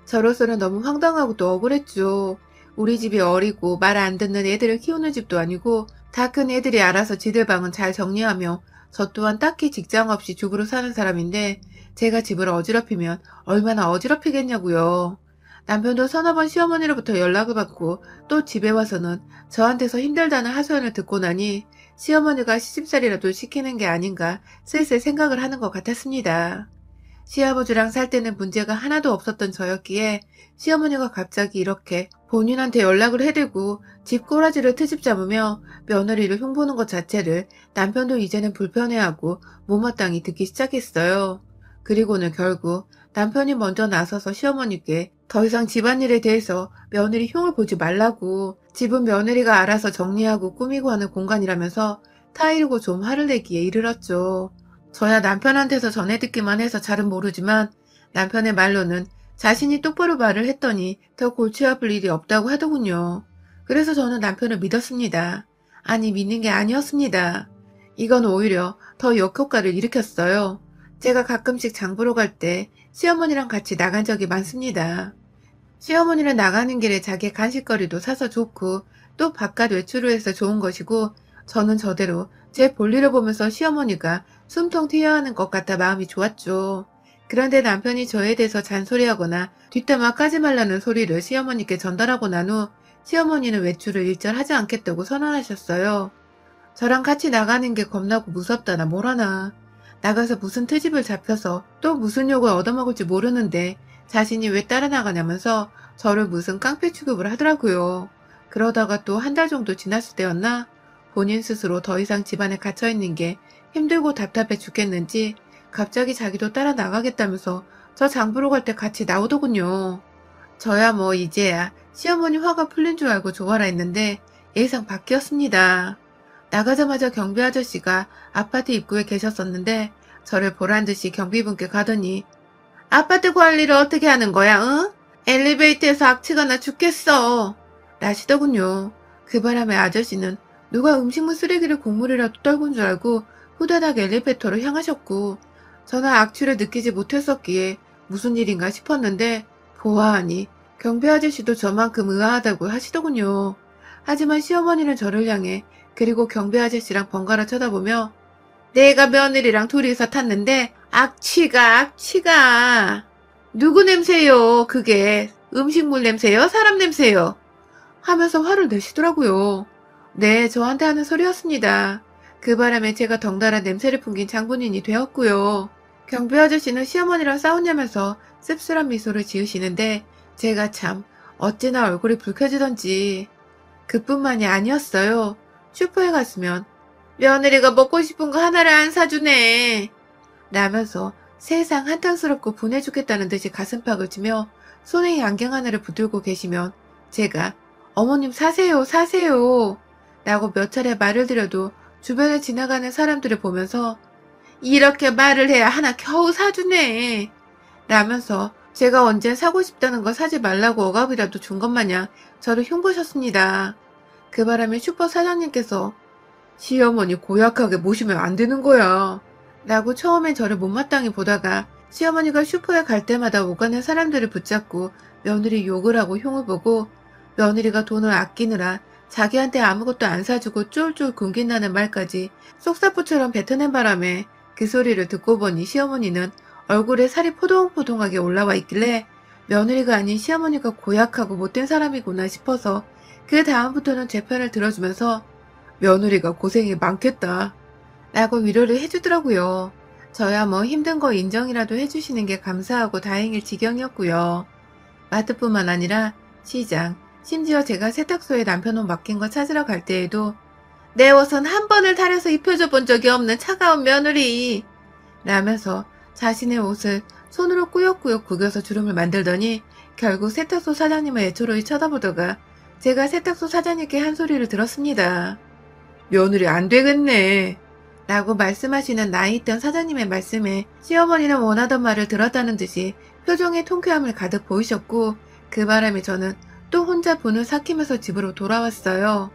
저로서는 너무 황당하고 또 억울했죠. 우리 집이 어리고 말 안 듣는 애들을 키우는 집도 아니고 다 큰 애들이 알아서 지들 방은 잘 정리하며 저 또한 딱히 직장 없이 주부로 사는 사람인데 제가 집을 어지럽히면 얼마나 어지럽히겠냐고요. 남편도 서너 번 시어머니로부터 연락을 받고 또 집에 와서는 저한테서 힘들다는 하소연을 듣고 나니 시어머니가 시집살이라도 시키는 게 아닌가 슬슬 생각을 하는 것 같았습니다. 시아버지랑 살 때는 문제가 하나도 없었던 저였기에 시어머니가 갑자기 이렇게 본인한테 연락을 해대고 집 꼬라지를 트집 잡으며 며느리를 흉보는 것 자체를 남편도 이제는 불편해하고 못마땅히 듣기 시작했어요. 그리고는 결국 남편이 먼저 나서서 시어머니께 더 이상 집안일에 대해서 며느리 흉을 보지 말라고, 집은 며느리가 알아서 정리하고 꾸미고 하는 공간이라면서 타이르고 좀 화를 내기에 이르렀죠. 저야 남편한테서 전해 듣기만 해서 잘은 모르지만 남편의 말로는 자신이 똑바로 말을 했더니 더 골치 아플 일이 없다고 하더군요. 그래서 저는 남편을 믿었습니다. 아니, 믿는 게 아니었습니다. 이건 오히려 더 역효과를 일으켰어요. 제가 가끔씩 장 보러 갈 때 시어머니랑 같이 나간 적이 많습니다. 시어머니는 나가는 길에 자기 간식거리도 사서 좋고 또 바깥 외출을 해서 좋은 것이고, 저는 저대로 제 볼일을 보면서 시어머니가 숨통 트여하는 것 같아 마음이 좋았죠. 그런데 남편이 저에 대해서 잔소리하거나 뒷담화 까지 말라는 소리를 시어머니께 전달하고 난 후 시어머니는 외출을 일절 하지 않겠다고 선언하셨어요. 저랑 같이 나가는 게 겁나고 무섭다나 뭐라나. 나가서 무슨 트집을 잡혀서 또 무슨 욕을 얻어먹을지 모르는데 자신이 왜 따라 나가냐면서 저를 무슨 깡패 취급을 하더라고요. 그러다가 또 한 달 정도 지났을 때였나? 본인 스스로 더 이상 집안에 갇혀있는 게 힘들고 답답해 죽겠는지 갑자기 자기도 따라 나가겠다면서 저 장 보러 갈 때 같이 나오더군요. 저야 뭐 이제야 시어머니 화가 풀린 줄 알고 좋아라 했는데 예상 밖이었습니다. 나가자마자 경비 아저씨가 아파트 입구에 계셨었는데 저를 보란듯이 경비분께 가더니 아파트 관리를 어떻게 하는 거야, 응? 엘리베이터에서 악취가 죽겠어. 라시더군요. 그 바람에 아저씨는 누가 음식물 쓰레기를 곡물이라도 떨군 줄 알고 후다닥 엘리베이터로 향하셨고, 저는 악취를 느끼지 못했었기에 무슨 일인가 싶었는데 보아하니 경비 아저씨도 저만큼 의아하다고 하시더군요. 하지만 시어머니는 저를 향해 그리고 경비 아저씨랑 번갈아 쳐다보며 내가 며느리랑 둘이서 탔는데 악취가 누구 냄새요? 그게 음식물 냄새요? 사람 냄새요? 하면서 화를 내시더라고요. 네, 저한테 하는 소리였습니다. 그 바람에 제가 덩달아 냄새를 풍긴 장본인이 되었고요. 경비 아저씨는 시어머니랑 싸웠냐면서 씁쓸한 미소를 지으시는데 제가 참 어찌나 얼굴이 붉혀지던지. 그뿐만이 아니었어요. 슈퍼에 갔으면 며느리가 먹고 싶은 거 하나를 안 사주네 라면서 세상 한탄스럽고 분해 죽겠다는 듯이 가슴팍을 치며 손에 안경 하나를 붙들고 계시면 제가 어머님 사세요 라고 몇 차례 말을 드려도 주변에 지나가는 사람들을 보면서 이렇게 말을 해야 하나 겨우 사주네 라면서 제가 언젠 사고 싶다는 거 사지 말라고 억압이라도 준 것 마냥 저를 흉보셨습니다. 그 바람에 슈퍼 사장님께서 시어머니 고약하게 모시면 안 되는 거야 라고 처음엔 저를 못마땅히 보다가 시어머니가 슈퍼에 갈 때마다 오가는 사람들을 붙잡고 며느리 욕을 하고 흉을 보고 며느리가 돈을 아끼느라 자기한테 아무것도 안 사주고 쫄쫄 굶긴다는 말까지 속사포처럼 뱉어낸 바람에 그 소리를 듣고 보니 시어머니는 얼굴에 살이 포동포동하게 올라와 있길래 며느리가 아닌 시어머니가 고약하고 못된 사람이구나 싶어서 그 다음부터는 제 편을 들어주면서 며느리가 고생이 많겠다 라고 위로를 해주더라고요. 저야 뭐 힘든 거 인정이라도 해주시는 게 감사하고 다행일 지경이었고요. 마트뿐만 아니라 시장, 심지어 제가 세탁소에 남편 옷 맡긴 거 찾으러 갈 때에도 내 옷은 한 번을 타려서 입혀줘 본 적이 없는 차가운 며느리 라면서 자신의 옷을 손으로 꾸역꾸역 구겨서 주름을 만들더니 결국 세탁소 사장님을 애처로이 쳐다보다가 제가 세탁소 사장님께 한 소리를 들었습니다. 며느리 안 되겠네 라고 말씀하시는 나이 있던 사장님의 말씀에 시어머니는 원하던 말을 들었다는 듯이 표정에 통쾌함을 가득 보이셨고 그 바람에 저는 또 혼자 분을 삭히면서 집으로 돌아왔어요.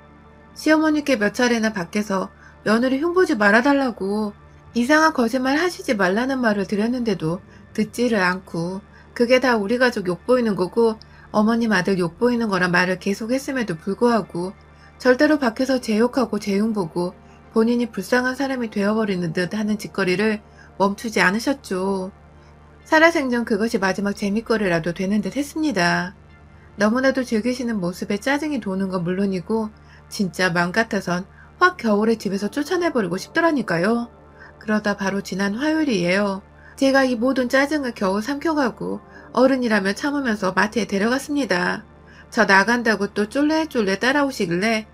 시어머니께 몇 차례나 밖에서 며느리 흉보지 말아달라고 이상한 거짓말 하시지 말라는 말을 드렸는데도 듣지를 않고 그게 다 우리 가족 욕보이는 거고 어머님 아들 욕보이는 거란 말을 계속 했음에도 불구하고 절대로 밖에서 제 욕하고 제 흉보고 본인이 불쌍한 사람이 되어버리는 듯 하는 짓거리를 멈추지 않으셨죠. 살아생전 그것이 마지막 재밌거리라도 되는 듯 했습니다. 너무나도 즐기시는 모습에 짜증이 도는 건 물론이고 진짜 맘 같아선 확 겨울에 집에서 쫓아내버리고 싶더라니까요. 그러다 바로 지난 화요일이에요. 제가 이 모든 짜증을 겨우 삼켜가고 어른이라며 참으면서 마트에 데려갔습니다. 저 나간다고 또 쫄래쫄래 따라오시길래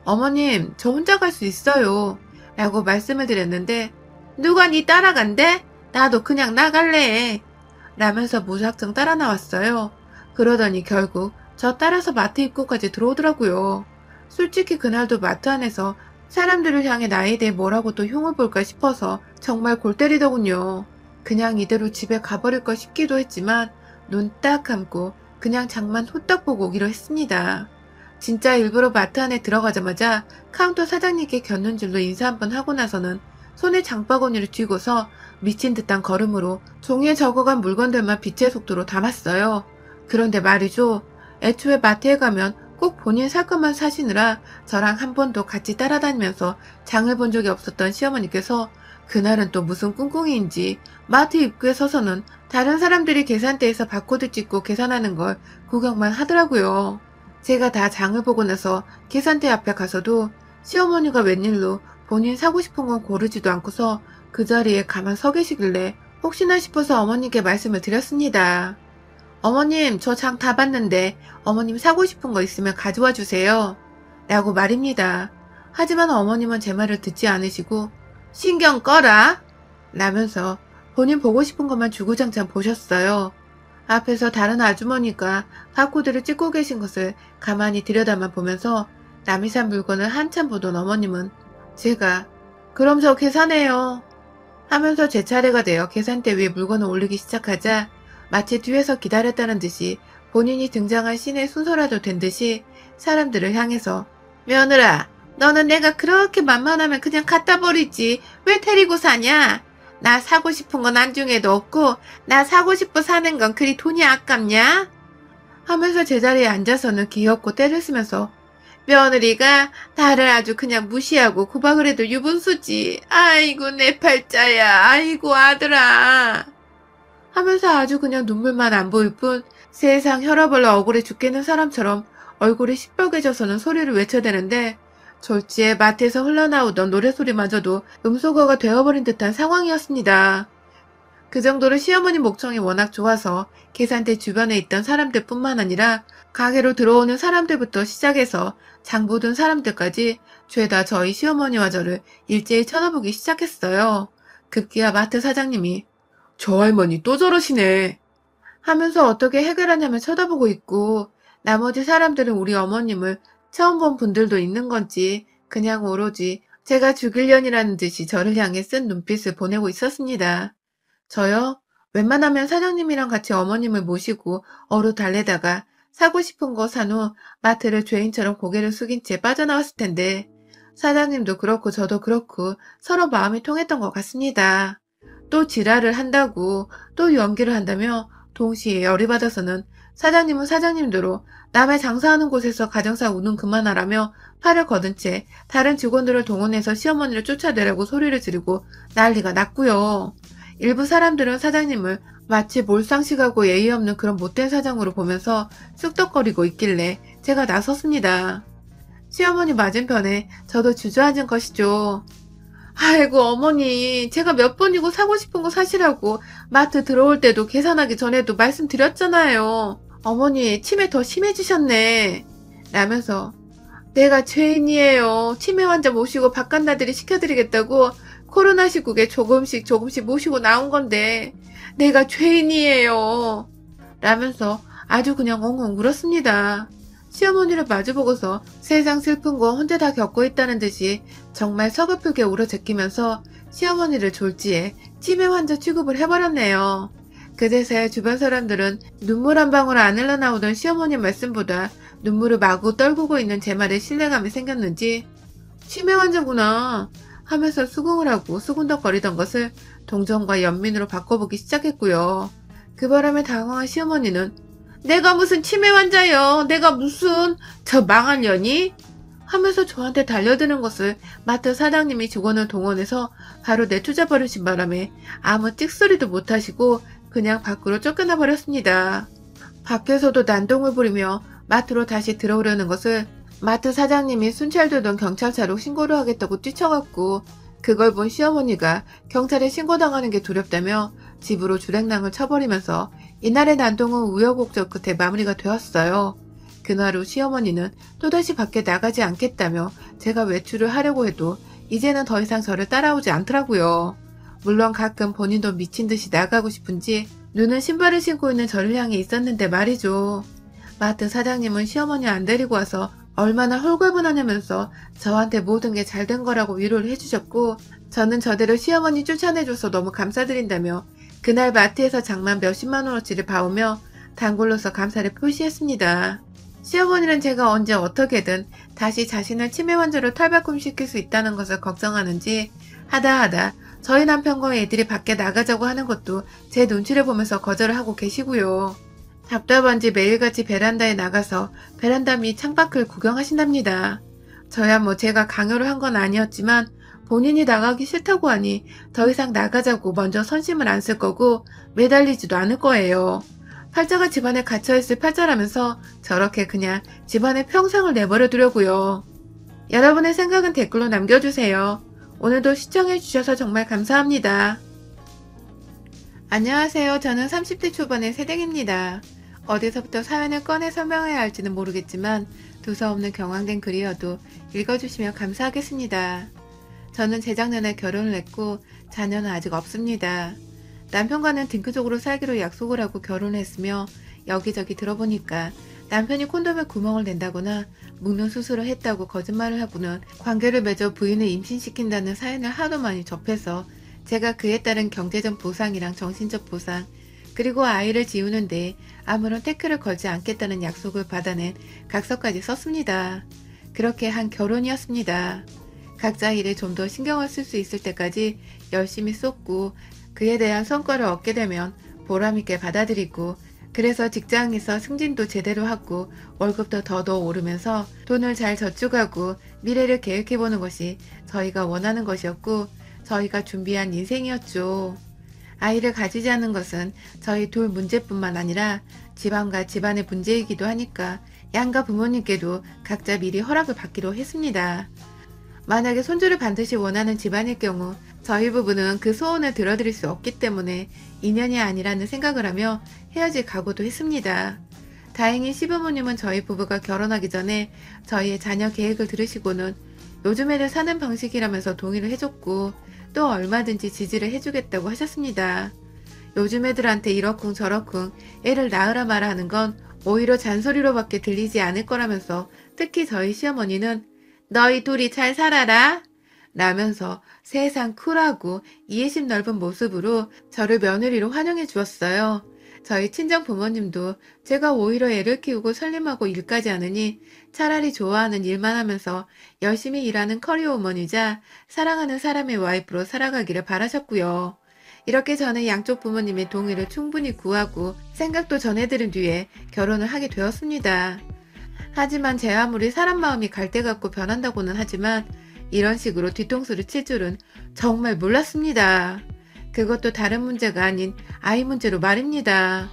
어머님 저 혼자 갈 수 있어요 라고 말씀을 드렸는데 누가 니 따라간대? 나도 그냥 나갈래 라면서 무작정 따라 나왔어요. 그러더니 결국 저 따라서 마트 입구까지 들어오더라고요. 솔직히 그날도 마트 안에서 사람들을 향해 나에 대해 뭐라고 또 흉을 볼까 싶어서 정말 골 때리더군요. 그냥 이대로 집에 가버릴까 싶기도 했지만 눈 딱 감고 그냥 장만 후딱 보고 오기로 했습니다. 진짜 일부러 마트 안에 들어가자마자 카운터 사장님께 곁눈질로 인사 한번 하고 나서는 손에 장바구니를 쥐고서 미친 듯한 걸음으로 종이에 적어간 물건들만 빛의 속도로 담았어요. 그런데 말이죠. 애초에 마트에 가면 꼭 본인 살 것만 사시느라 저랑 한 번도 같이 따라다니면서 장을 본 적이 없었던 시어머니께서 그날은 또 무슨 꿍꿍이인지 마트 입구에 서서는 다른 사람들이 계산대에서 바코드 찍고 계산하는 걸 구경만 하더라고요. 제가 다 장을 보고 나서 계산대 앞에 가서도 시어머니가 웬일로 본인 사고 싶은 건 고르지도 않고서 그 자리에 가만 서 계시길래 혹시나 싶어서 어머님께 말씀을 드렸습니다. 어머님 저 장 다 봤는데 어머님 사고 싶은 거 있으면 가져와 주세요 라고 말입니다. 하지만 어머님은 제 말을 듣지 않으시고 신경 꺼라 라면서 본인 보고 싶은 것만 주구장창 보셨어요. 앞에서 다른 아주머니가 바코드를 찍고 계신 것을 가만히 들여다만 보면서 남이 산 물건을 한참 보던 어머님은 제가 그럼 저 계산해요 하면서 제 차례가 되어 계산대 위에 물건을 올리기 시작하자 마치 뒤에서 기다렸다는 듯이 본인이 등장할 씬의 순서라도 된 듯이 사람들을 향해서 며느라 너는 내가 그렇게 만만하면 그냥 갖다 버리지 왜 데리고 사냐? 나 사고 싶은 건 안중에도 없고 나 사고 싶어 사는 건 그리 돈이 아깝냐? 하면서 제자리에 앉아서는 귀엽고 때를 쓰면서 며느리가 나를 아주 그냥 무시하고 구박을 해도 유분수지. 아이고 내 팔자야. 아이고 아들아. 하면서 아주 그냥 눈물만 안 보일 뿐 세상 혈압을러 억울해 죽겠는 사람처럼 얼굴이 시뻘개져서는 소리를 외쳐대는데 졸지에 마트에서 흘러나오던 노래소리마저도 음소거가 되어버린 듯한 상황이었습니다. 그 정도로 시어머니 목청이 워낙 좋아서 계산대 주변에 있던 사람들 뿐만 아니라 가게로 들어오는 사람들부터 시작해서 장 보던 사람들까지 죄다 저희 시어머니와 저를 일제히 쳐다보기 시작했어요. 급기야 마트 사장님이 저 할머니 또 저러시네 하면서 어떻게 해결하냐며 쳐다보고 있고 나머지 사람들은 우리 어머님을 처음 본 분들도 있는 건지 그냥 오로지 제가 죽일년이라는 듯이 저를 향해 쓴 눈빛을 보내고 있었습니다. 저요? 웬만하면 사장님이랑 같이 어머님을 모시고 어루 달래다가 사고 싶은 거 산 후 마트를 죄인처럼 고개를 숙인 채 빠져나왔을 텐데 사장님도 그렇고 저도 그렇고 서로 마음이 통했던 것 같습니다. 또 지랄을 한다고 또 연기를 한다며 동시에 열이 받아서는 사장님은 사장님대로 남의 장사하는 곳에서 가정사 우는 그만하라며 팔을 걷은 채 다른 직원들을 동원해서 시어머니를 쫓아내라고 소리를 지르고 난리가 났고요. 일부 사람들은 사장님을 마치 몰상식하고 예의 없는 그런 못된 사장으로 보면서 쑥덕거리고 있길래 제가 나섰습니다. 시어머니 맞은편에 저도 주저앉은 것이죠. 아이고 어머니, 제가 몇 번이고 사고 싶은 거 사시라고 마트 들어올 때도 계산하기 전에도 말씀드렸잖아요. 어머니 치매 더 심해지셨네. 라면서 내가 죄인이에요. 치매 환자 모시고 바깥나들이 시켜드리겠다고 코로나 시국에 조금씩 조금씩 모시고 나온 건데 내가 죄인이에요. 라면서 아주 그냥 엉엉 울었습니다. 시어머니를 마주보고서 세상 슬픈 거 혼자 다 겪고 있다는 듯이 정말 서글프게 울어 제끼면서 시어머니를 졸지에 치매 환자 취급을 해버렸네요. 그제서야 주변 사람들은 눈물 한 방울 안 흘러나오던 시어머니 말씀보다 눈물을 마구 떨구고 있는 제 말에 신뢰감이 생겼는지 치매 환자구나 하면서 수긍을 하고 수군덕거리던 것을 동정과 연민으로 바꿔보기 시작했고요. 그 바람에 당황한 시어머니는 내가 무슨 치매 환자요. 내가 무슨 저 망할 년이? 하면서 저한테 달려드는 것을 마트 사장님이 직원을 동원해서 바로 내쫓아 버리신 바람에 아무 찍소리도 못하시고 그냥 밖으로 쫓겨나 버렸습니다. 밖에서도 난동을 부리며 마트로 다시 들어오려는 것을 마트 사장님이 순찰되던 경찰차로 신고를 하겠다고 뛰쳐갔고 그걸 본 시어머니가 경찰에 신고당하는 게 두렵다며 집으로 주랭랑을 쳐버리면서 이날의 난동은 우여곡절 끝에 마무리가 되었어요. 그날 후 시어머니는 또다시 밖에 나가지 않겠다며 제가 외출을 하려고 해도 이제는 더 이상 저를 따라오지 않더라고요. 물론 가끔 본인도 미친 듯이 나가고 싶은지 눈은 신발을 신고 있는 저를 향해 있었는데 말이죠. 마트 사장님은 시어머니 안 데리고 와서 얼마나 홀가분하냐면서 저한테 모든 게 잘 된 거라고 위로를 해주셨고 저는 저대로 시어머니 쫓아내줘서 너무 감사드린다며 그날 마트에서 장만 몇십만 원어치를 봐오며 단골로서 감사를 표시했습니다. 시어머니는 제가 언제 어떻게든 다시 자신을 치매 환자로 탈바꿈시킬 수 있다는 것을 걱정하는지 하다 저희 남편과 애들이 밖에 나가자고 하는 것도 제 눈치를 보면서 거절을 하고 계시고요. 답답한지 매일같이 베란다에 나가서 베란다 밑 창밖을 구경하신답니다. 저야 뭐 제가 강요를 한 건 아니었지만 본인이 나가기 싫다고 하니 더 이상 나가자고 먼저 선심을 안 쓸 거고 매달리지도 않을 거예요. 팔자가 집안에 갇혀있을 팔자라면서 저렇게 그냥 집안에 평생을 내버려 두려고요. 여러분의 생각은 댓글로 남겨주세요. 오늘도 시청해주셔서 정말 감사합니다. 안녕하세요. 저는 30대 초반의 새댁입니다. 어디서부터 사연을 꺼내 설명해야 할지는 모르겠지만 두서없는 경황된 글이어도 읽어주시면 감사하겠습니다. 저는 재작년에 결혼을 했고 자녀는 아직 없습니다. 남편과는 딩크족으로 살기로 약속을 하고 결혼을 했으며 여기저기 들어보니까 남편이 콘돔에 구멍을 낸다거나 묶는 수술을 했다고 거짓말을 하고는 관계를 맺어 부인을 임신시킨다는 사연을 하도 많이 접해서 제가 그에 따른 경제적 보상이랑 정신적 보상 그리고 아이를 지우는데 아무런 태클을 걸지 않겠다는 약속을 받아낸 각서까지 썼습니다. 그렇게 한 결혼이었습니다. 각자 일에 좀 더 신경을 쓸 수 있을 때까지 열심히 쏟고 그에 대한 성과를 얻게 되면 보람있게 받아들이고 그래서 직장에서 승진도 제대로 하고 월급도 더더 오르면서 돈을 잘 저축하고 미래를 계획해보는 것이 저희가 원하는 것이었고 저희가 준비한 인생이었죠. 아이를 가지지 않는 것은 저희 둘 문제뿐만 아니라 집안과 집안의 문제이기도 하니까 양가 부모님께도 각자 미리 허락을 받기로 했습니다. 만약에 손주를 반드시 원하는 집안일 경우 저희 부부는 그 소원을 들어드릴 수 없기 때문에 인연이 아니라는 생각을 하며 헤어질 각오도 했습니다. 다행히 시부모님은 저희 부부가 결혼하기 전에 저희의 자녀 계획을 들으시고는 요즘 애들 사는 방식이라면서 동의를 해줬고 또 얼마든지 지지를 해주겠다고 하셨습니다. 요즘 애들한테 이러쿵 저러쿵 애를 낳으라 마라 하는 건 오히려 잔소리로밖에 들리지 않을 거라면서 특히 저희 시어머니는 너희 둘이 잘 살아라 라면서 세상 쿨하고 이해심 넓은 모습으로 저를 며느리로 환영해 주었어요. 저희 친정 부모님도 제가 오히려 애를 키우고 살림하고 일까지 하느니 차라리 좋아하는 일만 하면서 열심히 일하는 커리어우먼이자 사랑하는 사람의 와이프로 살아가기를 바라셨고요. 이렇게 저는 양쪽 부모님의 동의를 충분히 구하고 생각도 전해드린 뒤에 결혼을 하게 되었습니다. 하지만 제 아무리 사람 마음이 갈대 같고 변한다고는 하지만 이런 식으로 뒤통수를 칠 줄은 정말 몰랐습니다. 그것도 다른 문제가 아닌 아이 문제로 말입니다.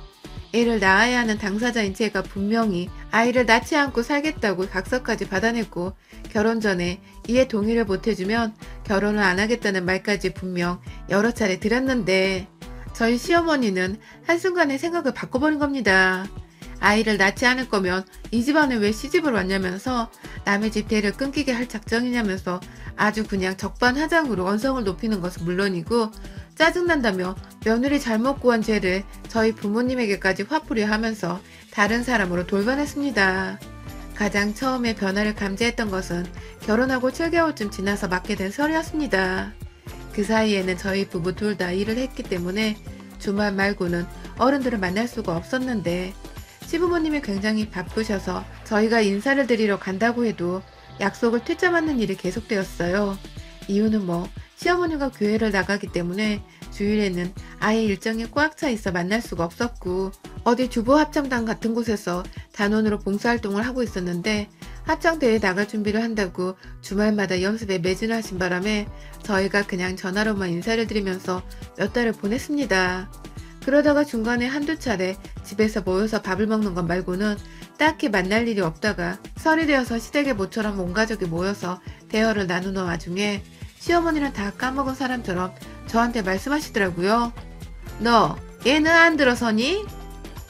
애를 낳아야 하는 당사자인 제가 분명히 아이를 낳지 않고 살겠다고 각서까지 받아냈고 결혼 전에 이에 동의를 못해주면 결혼을 안 하겠다는 말까지 분명 여러 차례 드렸는데 저희 시어머니는 한순간에 생각을 바꿔버린 겁니다. 아이를 낳지 않을 거면 이 집안에 왜 시집을 왔냐면서 남의 집 대를 끊기게 할 작정이냐면서 아주 그냥 적반하장으로 언성을 높이는 것은 물론이고 짜증난다며 며느리 잘못 구한 죄를 저희 부모님에게까지 화풀이 하면서 다른 사람으로 돌변했습니다. 가장 처음에 변화를 감지했던 것은 결혼하고 7개월쯤 지나서 맞게 된 설이었습니다. 그 사이에는 저희 부부 둘 다 일을 했기 때문에 주말 말고는 어른들을 만날 수가 없었는데 시부모님이 굉장히 바쁘셔서 저희가 인사를 드리러 간다고 해도 약속을 퇴짜 맞는 일이 계속되었어요. 이유는 시어머니가 교회를 나가기 때문에 주일에는 아예 일정이 꽉 차 있어 만날 수가 없었고 어디 주부 합창단 같은 곳에서 단원으로 봉사활동을 하고 있었는데 합창대회에 나갈 준비를 한다고 주말마다 연습에 매진하신 바람에 저희가 그냥 전화로만 인사를 드리면서 몇 달을 보냈습니다. 그러다가 중간에 한두 차례 집에서 모여서 밥을 먹는 것 말고는 딱히 만날 일이 없다가 설이 되어서 시댁의 모처럼 온 가족이 모여서 대화를 나누는 와중에 시어머니는 다 까먹은 사람처럼 저한테 말씀하시더라고요. 너 얘는 안 들어서니?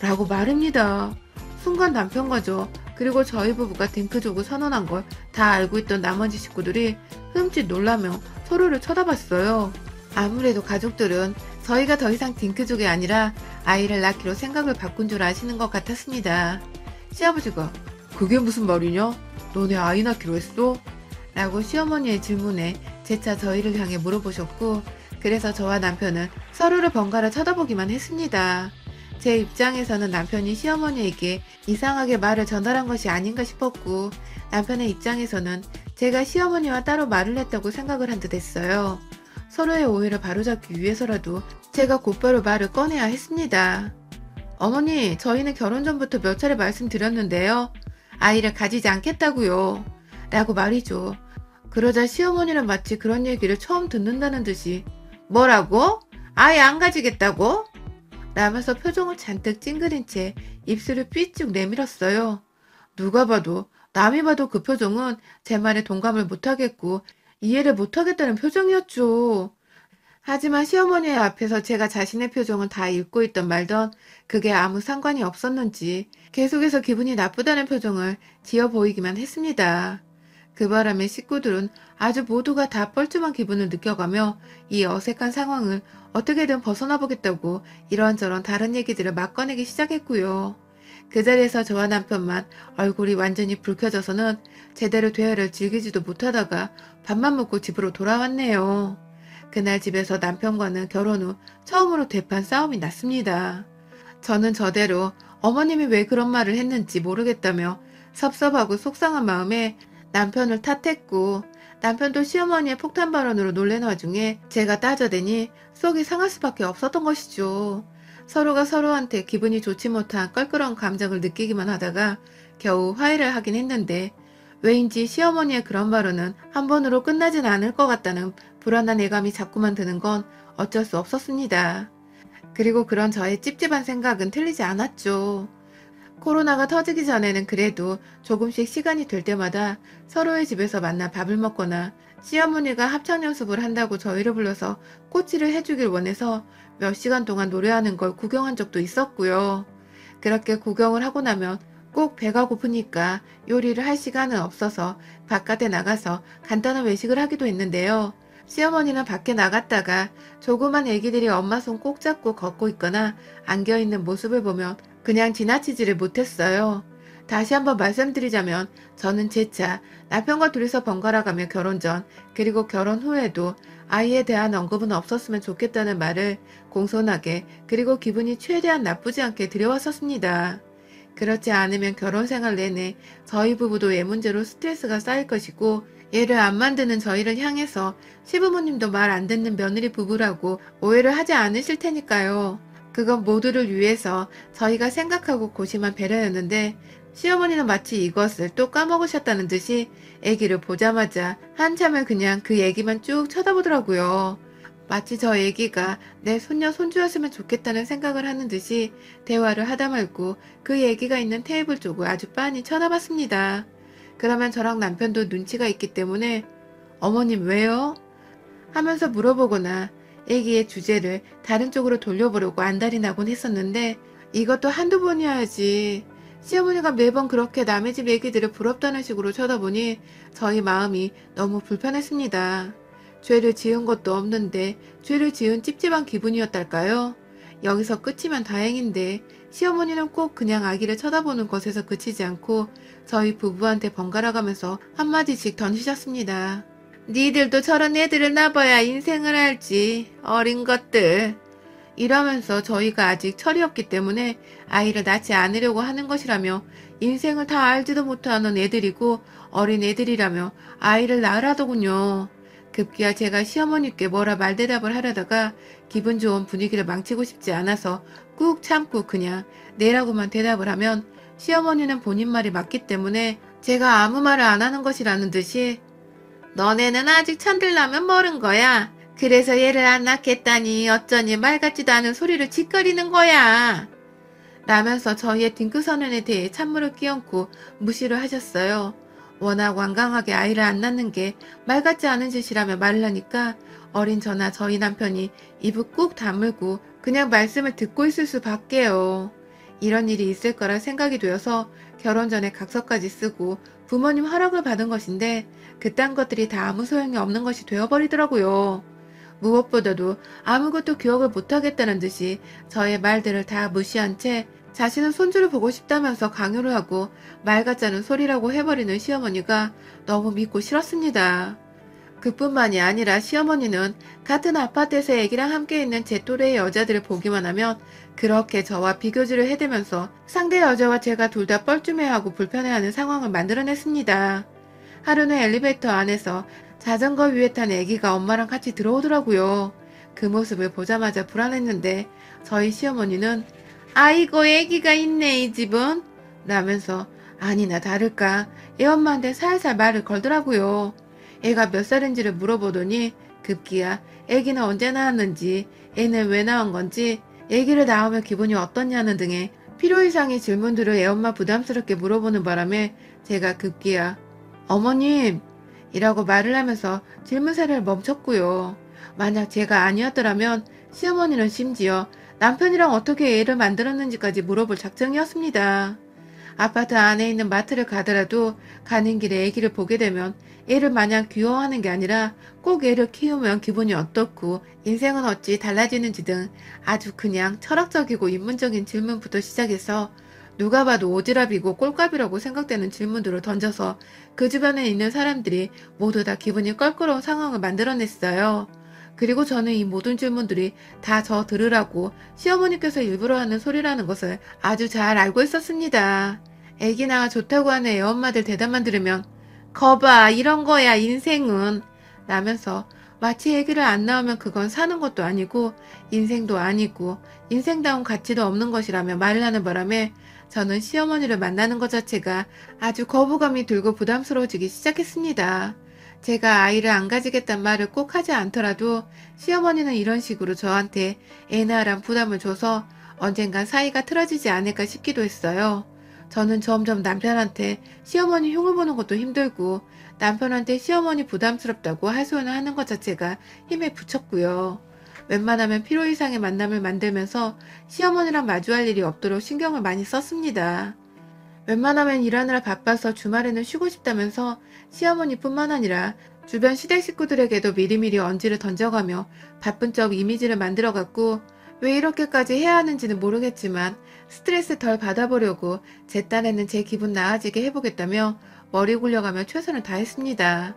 라고 말입니다. 순간 남편과죠. 그리고 저희 부부가 딩크족을 선언한 걸 다 알고 있던 나머지 식구들이 흠칫 놀라며 서로를 쳐다봤어요. 아무래도 가족들은 저희가 더 이상 딩크족이 아니라 아이를 낳기로 생각을 바꾼 줄 아시는 것 같았습니다. 시아버지가 그게 무슨 말이냐? 너네 아이 낳기로 했어? 라고 시어머니의 질문에 재차 저희를 향해 물어보셨고 그래서 저와 남편은 서로를 번갈아 쳐다보기만 했습니다. 제 입장에서는 남편이 시어머니에게 이상하게 말을 전달한 것이 아닌가 싶었고 남편의 입장에서는 제가 시어머니와 따로 말을 했다고 생각을 한 듯 했어요. 서로의 오해를 바로잡기 위해서라도 제가 곧바로 말을 꺼내야 했습니다. 어머니, 저희는 결혼 전부터 몇 차례 말씀드렸는데요. 아이를 가지지 않겠다고요. 라고 말이죠. 그러자 시어머니는 마치 그런 얘기를 처음 듣는다는 듯이 뭐라고? 아예 안 가지겠다고? 라면서 표정을 잔뜩 찡그린 채 입술을 삐쭉 내밀었어요. 누가 봐도 남이 봐도 그 표정은 제 말에 동감을 못하겠고 이해를 못하겠다는 표정이었죠. 하지만 시어머니의 앞에서 제가 자신의 표정을 다 읽고 있던 말던 그게 아무 상관이 없었는지 계속해서 기분이 나쁘다는 표정을 지어 보이기만 했습니다. 그 바람에 식구들은 아주 모두가 다 뻘쭘한 기분을 느껴가며 이 어색한 상황을 어떻게든 벗어나 보겠다고 이런저런 다른 얘기들을 막 꺼내기 시작했고요. 그 자리에서 저와 남편만 얼굴이 완전히 붉혀져서는 제대로 대화를 즐기지도 못하다가 밥만 먹고 집으로 돌아왔네요. 그날 집에서 남편과는 결혼 후 처음으로 대판 싸움이 났습니다. 저는 저대로 어머님이 왜 그런 말을 했는지 모르겠다며 섭섭하고 속상한 마음에 남편을 탓했고 남편도 시어머니의 폭탄 발언으로 놀란 와중에 제가 따져대니 속이 상할 수밖에 없었던 것이죠. 서로가 서로한테 기분이 좋지 못한 껄끄러운 감정을 느끼기만 하다가 겨우 화해를 하긴 했는데 왜인지 시어머니의 그런 발언은 한 번으로 끝나진 않을 것 같다는 불안한 예감이 자꾸만 드는 건 어쩔 수 없었습니다. 그리고 그런 저의 찝찝한 생각은 틀리지 않았죠. 코로나가 터지기 전에는 그래도 조금씩 시간이 될 때마다 서로의 집에서 만나 밥을 먹거나 시어머니가 합창 연습을 한다고 저희를 불러서 꼬치를 해주길 원해서 몇 시간 동안 노래하는 걸 구경한 적도 있었고요. 그렇게 구경을 하고 나면 꼭 배가 고프니까 요리를 할 시간은 없어서 바깥에 나가서 간단한 외식을 하기도 했는데요. 시어머니는 밖에 나갔다가 조그만 애기들이 엄마 손 꼭 잡고 걷고 있거나 안겨있는 모습을 보면 그냥 지나치지를 못했어요. 다시 한번 말씀드리자면 저는 재차 남편과 둘이서 번갈아가며 결혼 전 그리고 결혼 후에도 아이에 대한 언급은 없었으면 좋겠다는 말을 공손하게 그리고 기분이 최대한 나쁘지 않게 드려왔었습니다. 그렇지 않으면 결혼 생활 내내 저희 부부도 애 문제로 스트레스가 쌓일 것이고 얘를 안 만드는 저희를 향해서 시부모님도 말 안 듣는 며느리 부부라고 오해를 하지 않으실 테니까요. 그건 모두를 위해서 저희가 생각하고 고심한 배려였는데 시어머니는 마치 이것을 또 까먹으셨다는 듯이 아기를 보자마자 한참을 그냥 그 얘기만 쭉 쳐다보더라고요. 마치 저 얘기가 내 손녀 손주였으면 좋겠다는 생각을 하는 듯이 대화를 하다 말고 그 얘기가 있는 테이블 쪽을 아주 빤히 쳐다봤습니다. 그러면 저랑 남편도 눈치가 있기 때문에 어머님 왜요? 하면서 물어보거나 얘기의 주제를 다른 쪽으로 돌려보려고 안달이 나곤 했었는데 이것도 한두 번이어야지. 시어머니가 매번 그렇게 남의 집 얘기들을 부럽다는 식으로 쳐다보니 저희 마음이 너무 불편했습니다. 죄를 지은 것도 없는데 죄를 지은 찝찝한 기분이었달까요? 여기서 끝이면 다행인데 시어머니는 꼭 그냥 아기를 쳐다보는 것에서 그치지 않고 저희 부부한테 번갈아가면서 한마디씩 던지셨습니다. 니들도 저런 애들을 낳아야 인생을 알지. 어린 것들. 이러면서 저희가 아직 철이 없기 때문에 아이를 낳지 않으려고 하는 것이라며 인생을 다 알지도 못하는 애들이고 어린 애들이라며 아이를 낳으라더군요. 급기야 제가 시어머니께 뭐라 말대답을 하려다가 기분 좋은 분위기를 망치고 싶지 않아서 꾹 참고 그냥 네라고만 대답을 하면 시어머니는 본인 말이 맞기 때문에 제가 아무 말을 안 하는 것이라는 듯이 너네는 아직 천들나면 모른 거야. 그래서 얘를 안 낳겠다니 어쩌니 말 같지도 않은 소리를 짓거리는 거야. 라면서 저희의 딩크선언에 대해 찬물을 끼얹고 무시를 하셨어요. 워낙 완강하게 아이를 안 낳는 게 말 같지 않은 짓이라며 말을 하니까 어린 저나 저희 남편이 입을 꾹 다물고 그냥 말씀을 듣고 있을 수밖에요. 이런 일이 있을 거라 생각이 되어서 결혼 전에 각서까지 쓰고 부모님 허락을 받은 것인데 그딴 것들이 다 아무 소용이 없는 것이 되어버리더라고요. 무엇보다도 아무것도 기억을 못하겠다는 듯이 저의 말들을 다 무시한 채 자신은 손주를 보고 싶다면서 강요를 하고 말 같자는 소리라고 해버리는 시어머니가 너무 믿고 싫었습니다. 그뿐만이 아니라 시어머니는 같은 아파트에서 애기랑 함께 있는 제 또래의 여자들을 보기만 하면 그렇게 저와 비교질을 해대면서 상대 여자와 제가 둘 다 뻘쭘해하고 불편해하는 상황을 만들어냈습니다. 하루는 엘리베이터 안에서 자전거 위에 탄 애기가 엄마랑 같이 들어오더라고요. 그 모습을 보자마자 불안했는데 저희 시어머니는 아이고 애기가 있네 이 집은 라면서 아니나 다를까 애 엄마한테 살살 말을 걸더라고요. 애가 몇 살인지를 물어보더니 급기야 애기는 언제 낳았는지 애는 왜 낳은 건지 애기를 낳으면 기분이 어떻냐는 등의 필요 이상의 질문들을 애엄마 부담스럽게 물어보는 바람에 제가 급기야 어머님 이라고 말을 하면서 질문세를 멈췄고요. 만약 제가 아니었더라면 시어머니는 심지어 남편이랑 어떻게 애를 만들었는지까지 물어볼 작정이었습니다. 아파트 안에 있는 마트를 가더라도 가는 길에 애기를 보게 되면 애를 마냥 귀여워하는 게 아니라 꼭 애를 키우면 기분이 어떻고 인생은 어찌 달라지는지 등 아주 그냥 철학적이고 인문적인 질문부터 시작해서 누가 봐도 오지랖이고 꼴값이라고 생각되는 질문들을 던져서 그 주변에 있는 사람들이 모두 다 기분이 껄끄러운 상황을 만들어냈어요. 그리고 저는 이 모든 질문들이 다 저 들으라고 시어머니께서 일부러 하는 소리라는 것을 아주 잘 알고 있었습니다. 애기 낳아 좋다고 하는 애엄마들 대답만 들으면 거봐 이런 거야 인생은 라면서 마치 애기를 안 낳으면 그건 사는 것도 아니고 인생도 아니고 인생다운 가치도 없는 것이라며 말을 하는 바람에 저는 시어머니를 만나는 것 자체가 아주 거부감이 들고 부담스러워지기 시작했습니다. 제가 아이를 안 가지겠단 말을 꼭 하지 않더라도 시어머니는 이런 식으로 저한테 애 낳으란 부담을 줘서 언젠간 사이가 틀어지지 않을까 싶기도 했어요. 저는 점점 남편한테 시어머니 흉을 보는 것도 힘들고 남편한테 시어머니 부담스럽다고 하소연을 하는 것 자체가 힘에 부쳤고요. 웬만하면 필요 이상의 만남을 만들면서 시어머니랑 마주할 일이 없도록 신경을 많이 썼습니다. 웬만하면 일하느라 바빠서 주말에는 쉬고 싶다면서 시어머니뿐만 아니라 주변 시댁 식구들에게도 미리미리 언지를 던져가며 바쁜 척 이미지를 만들어갔고 왜 이렇게까지 해야 하는지는 모르겠지만 스트레스 덜 받아보려고 제 딴에는 제 기분 나아지게 해보겠다며 머리 굴려가며 최선을 다했습니다.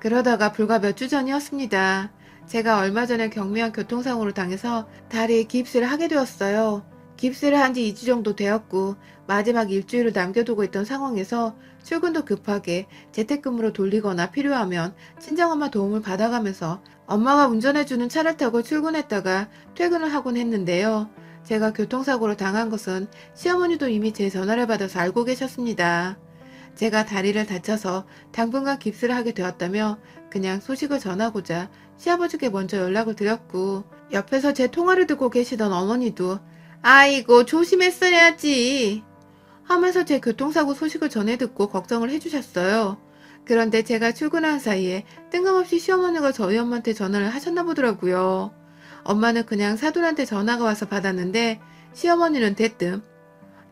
그러다가 불과 몇 주 전이었습니다. 제가 얼마 전에 경미한 교통사고를 당해서 다리에 깁스를 하게 되었어요. 깁스를 한 지 2주 정도 되었고 마지막 일주일을 남겨두고 있던 상황에서 출근도 급하게 재택근무로 돌리거나 필요하면 친정엄마 도움을 받아가면서 엄마가 운전해주는 차를 타고 출근했다가 퇴근을 하곤 했는데요. 제가 교통사고를 당한 것은 시어머니도 이미 제 전화를 받아서 알고 계셨습니다. 제가 다리를 다쳐서 당분간 깁스를 하게 되었다며 그냥 소식을 전하고자 시아버지께 먼저 연락을 드렸고 옆에서 제 통화를 듣고 계시던 어머니도 아이고 조심했어야지 하면서 제 교통사고 소식을 전해 듣고 걱정을 해주셨어요. 그런데 제가 출근한 사이에 뜬금없이 시어머니가 저희 엄마한테 전화를 하셨나 보더라고요. 엄마는 그냥 사돈한테 전화가 와서 받았는데 시어머니는 대뜸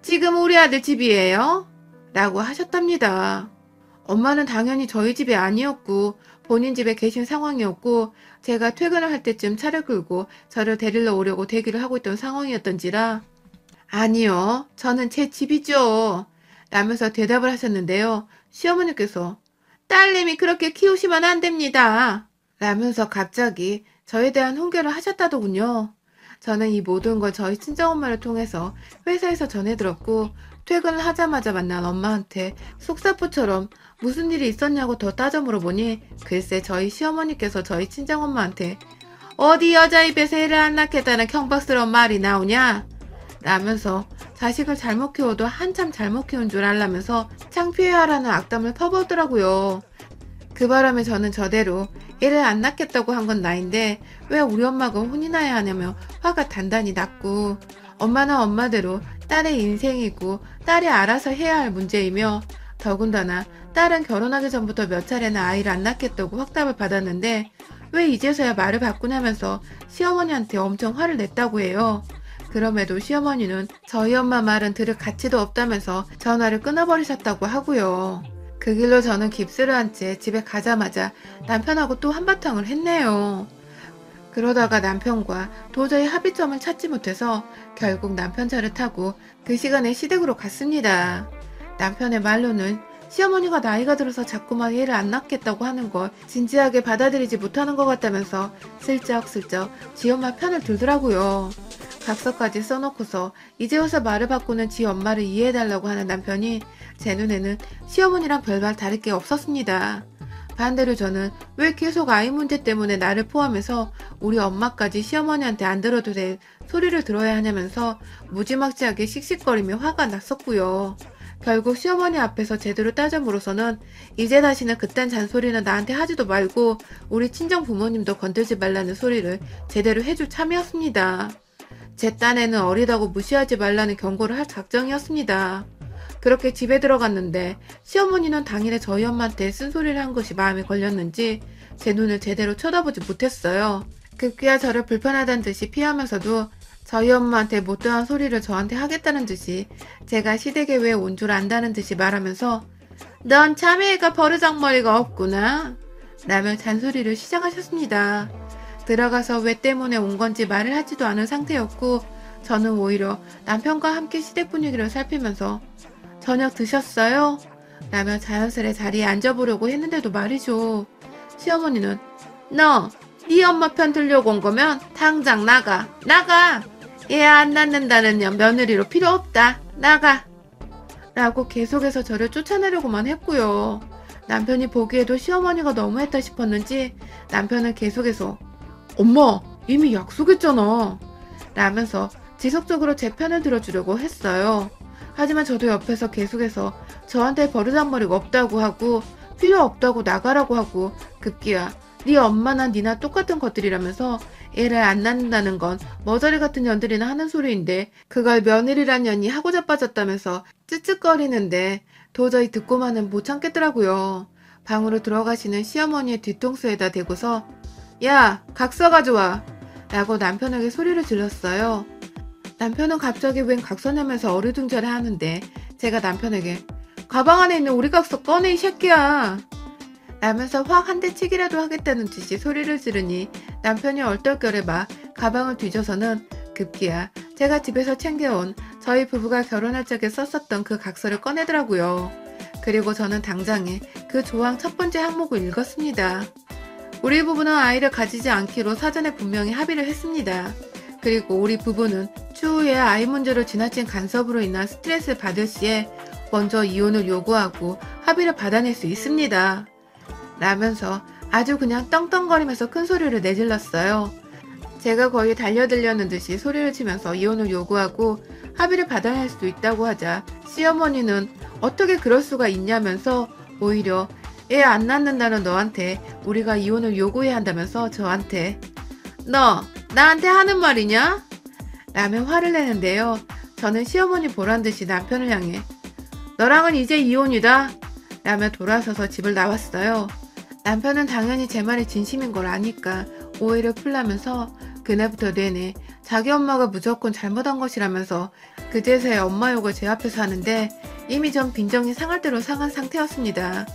지금 우리 아들 집이에요? 라고 하셨답니다. 엄마는 당연히 저희 집이 아니었고 본인 집에 계신 상황이었고 제가 퇴근을 할 때쯤 차를 끌고 저를 데리러 오려고 대기를 하고 있던 상황이었던지라 아니요, 저는 제 집이죠. 라면서 대답을 하셨는데요. 시어머니께서 딸내미 그렇게 키우시면 안 됩니다. 라면서 갑자기 저에 대한 훈계를 하셨다더군요. 저는 이 모든 걸 저희 친정엄마를 통해서 회사에서 전해 들었고 퇴근을 하자마자 만난 엄마한테 속사포처럼 무슨 일이 있었냐고 더 따져 물어보니 글쎄 저희 시어머니께서 저희 친정엄마한테 어디 여자 입에서 애를 안 낳겠다는 경박스러운 말이 나오냐? 라면서 자식을 잘못 키워도 한참 잘못 키운 줄 알라면서 창피해하라는 악담을 퍼부었더라고요. 그 바람에 저는 저대로 애를 안 낳겠다고 한 건 나인데 왜 우리 엄마가 혼이 나야 하냐며 화가 단단히 났고 엄마는 엄마대로 딸의 인생이고 딸이 알아서 해야 할 문제이며 더군다나 딸은 결혼하기 전부터 몇 차례나 아이를 안 낳겠다고 확답을 받았는데 왜 이제서야 말을 바꾸냐면서 시어머니한테 엄청 화를 냈다고 해요. 그럼에도 시어머니는 저희 엄마 말은 들을 가치도 없다면서 전화를 끊어버리셨다고 하고요. 그 길로 저는 깁스를 한 채 집에 가자마자 남편하고 또 한바탕을 했네요. 그러다가 남편과 도저히 합의점을 찾지 못해서 결국 남편 차를 타고 그 시간에 시댁으로 갔습니다. 남편의 말로는 시어머니가 나이가 들어서 자꾸만 애를 안 낳겠다고 하는 걸 진지하게 받아들이지 못하는 것 같다면서 슬쩍슬쩍 지 엄마 편을 들더라고요. 각서까지 써놓고서 이제 와서 말을 바꾸는 지 엄마를 이해해달라고 하는 남편이 제 눈에는 시어머니랑 별반 다를 게 없었습니다. 반대로 저는 왜 계속 아이 문제 때문에 나를 포함해서 우리 엄마까지 시어머니한테 안 들어도 될 소리를 들어야 하냐면서 무지막지하게 씩씩거리며 화가 났었고요. 결국 시어머니 앞에서 제대로 따져 물어서는 이제 다시는 그딴 잔소리는 나한테 하지도 말고 우리 친정 부모님도 건들지 말라는 소리를 제대로 해줄 참이었습니다. 제 딴에는 어리다고 무시하지 말라는 경고를 할 작정이었습니다. 그렇게 집에 들어갔는데 시어머니는 당일에 저희 엄마한테 쓴소리를 한 것이 마음에 걸렸는지 제 눈을 제대로 쳐다보지 못했어요. 급기야 저를 불편하다는 듯이 피하면서도 저희 엄마한테 못되한 소리를 저한테 하겠다는 듯이 제가 시댁에 왜 온 줄 안다는 듯이 말하면서 넌 자매가 버르장머리가 없구나 라며 잔소리를 시작하셨습니다. 들어가서 왜 때문에 온 건지 말을 하지도 않은 상태였고 저는 오히려 남편과 함께 시댁 분위기를 살피면서 저녁 드셨어요? 라며 자연스레 자리에 앉아보려고 했는데도 말이죠. 시어머니는 너 네 엄마 편 들려고 온 거면 당장 나가. 나가. 애 안 낳는다는 며느리로 필요 없다. 나가. 라고 계속해서 저를 쫓아내려고만 했고요. 남편이 보기에도 시어머니가 너무했다 싶었는지 남편은 계속해서 엄마 이미 약속했잖아 라면서 지속적으로 제 편을 들어주려고 했어요. 하지만 저도 옆에서 계속해서 저한테 버르장머리가 없다고 하고 필요 없다고 나가라고 하고 급기야 네 엄마나 니나 똑같은 것들이라면서 애를 안 낳는다는 건 머저리 같은 년들이나 하는 소리인데 그걸 며느리란 년이 하고 자빠졌다면서 쯧쯧거리는데 도저히 듣고만은 못 참겠더라고요. 방으로 들어가시는 시어머니의 뒤통수에다 대고서 야 각서 가져와 라고 남편에게 소리를 질렀어요. 남편은 갑자기 웬 각서 내면서 어리둥절해 하는데 제가 남편에게 가방 안에 있는 우리 각서 꺼내 이 새끼야 라면서 확 한 대 치기라도 하겠다는 듯이 소리를 지르니 남편이 얼떨결에 막 가방을 뒤져서는 급기야 제가 집에서 챙겨온 저희 부부가 결혼할 적에 썼었던 그 각서를 꺼내더라고요. 그리고 저는 당장에 그 조항 첫 번째 항목을 읽었습니다. 우리 부부는 아이를 가지지 않기로 사전에 분명히 합의를 했습니다. 그리고 우리 부부는 추후에 아이 문제로 지나친 간섭으로 인한 스트레스를 받을 시에 먼저 이혼을 요구하고 합의를 받아낼 수 있습니다. 라면서 아주 그냥 떵떵거리면서 큰 소리를 내질렀어요. 제가 거의 달려들려는 듯이 소리를 치면서 이혼을 요구하고 합의를 받아낼 수 있다고 하자 시어머니는 어떻게 그럴 수가 있냐면서 오히려 애 안 낳는다는 너한테 우리가 이혼을 요구해야 한다면서 저한테. 너 나한테 하는 말이냐? 라며 화를 내는데요. 저는 시어머니 보란 듯이 남편을 향해 너랑은 이제 이혼이다 라며 돌아서서 집을 나왔어요. 남편은 당연히 제 말이 진심인 걸 아니까 오해를 풀라면서 그날부터 내내 자기 엄마가 무조건 잘못한 것이라면서 그제서야 엄마 욕을 제 앞에서 하는데 이미 전 빈정이 상할 대로 상한 상태였습니다.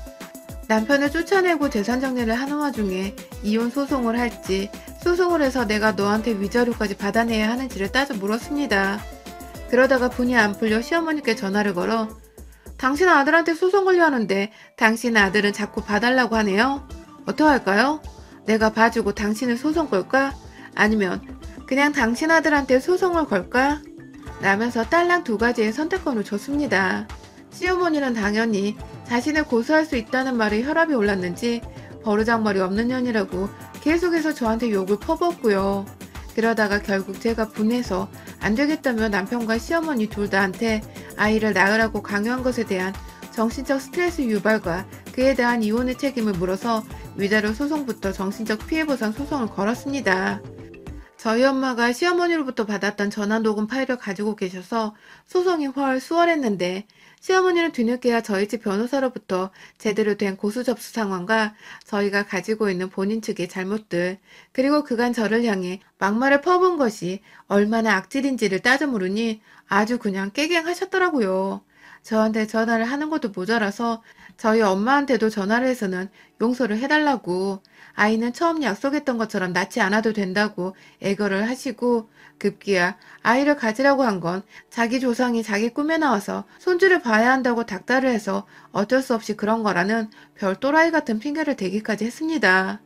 남편을 쫓아내고 재산 정리를 하는 와중에 이혼 소송을 할지 소송을 해서 내가 너한테 위자료까지 받아내야 하는지를 따져 물었습니다. 그러다가 분이 안 풀려 시어머니께 전화를 걸어 당신 아들한테 소송 걸려 하는데 당신 아들은 자꾸 봐달라고 하네요. 어떡할까요? 내가 봐주고 당신을 소송 걸까? 아니면 그냥 당신 아들한테 소송을 걸까? 라면서 딸랑 두 가지의 선택권을 줬습니다. 시어머니는 당연히 자신을 고소할 수 있다는 말에 혈압이 올랐는지 버르장머리 없는 년이라고 계속해서 저한테 욕을 퍼붓고요. 그러다가 결국 제가 분해서 안 되겠다며 남편과 시어머니 둘 다한테 아이를 낳으라고 강요한 것에 대한 정신적 스트레스 유발과 그에 대한 이혼의 책임을 물어서 위자료 소송부터 정신적 피해보상 소송을 걸었습니다. 저희 엄마가 시어머니로부터 받았던 전화 녹음 파일을 가지고 계셔서 소송이 훨 수월했는데 시어머니는 뒤늦게야 저희 집 변호사로부터 제대로 된 고소 접수 상황과 저희가 가지고 있는 본인 측의 잘못들 그리고 그간 저를 향해 막말을 퍼부은 것이 얼마나 악질인지를 따져 물으니 아주 그냥 깨갱하셨더라고요. 저한테 전화를 하는 것도 모자라서 저희 엄마한테도 전화를 해서는 용서를 해달라고 아이는 처음 약속했던 것처럼 낳지 않아도 된다고 애걸을 하시고 급기야 아이를 가지라고 한 건 자기 조상이 자기 꿈에 나와서 손주를 봐야 한다고 닥달을 해서 어쩔 수 없이 그런 거라는 별 또라이 같은 핑계를 대기까지 했습니다.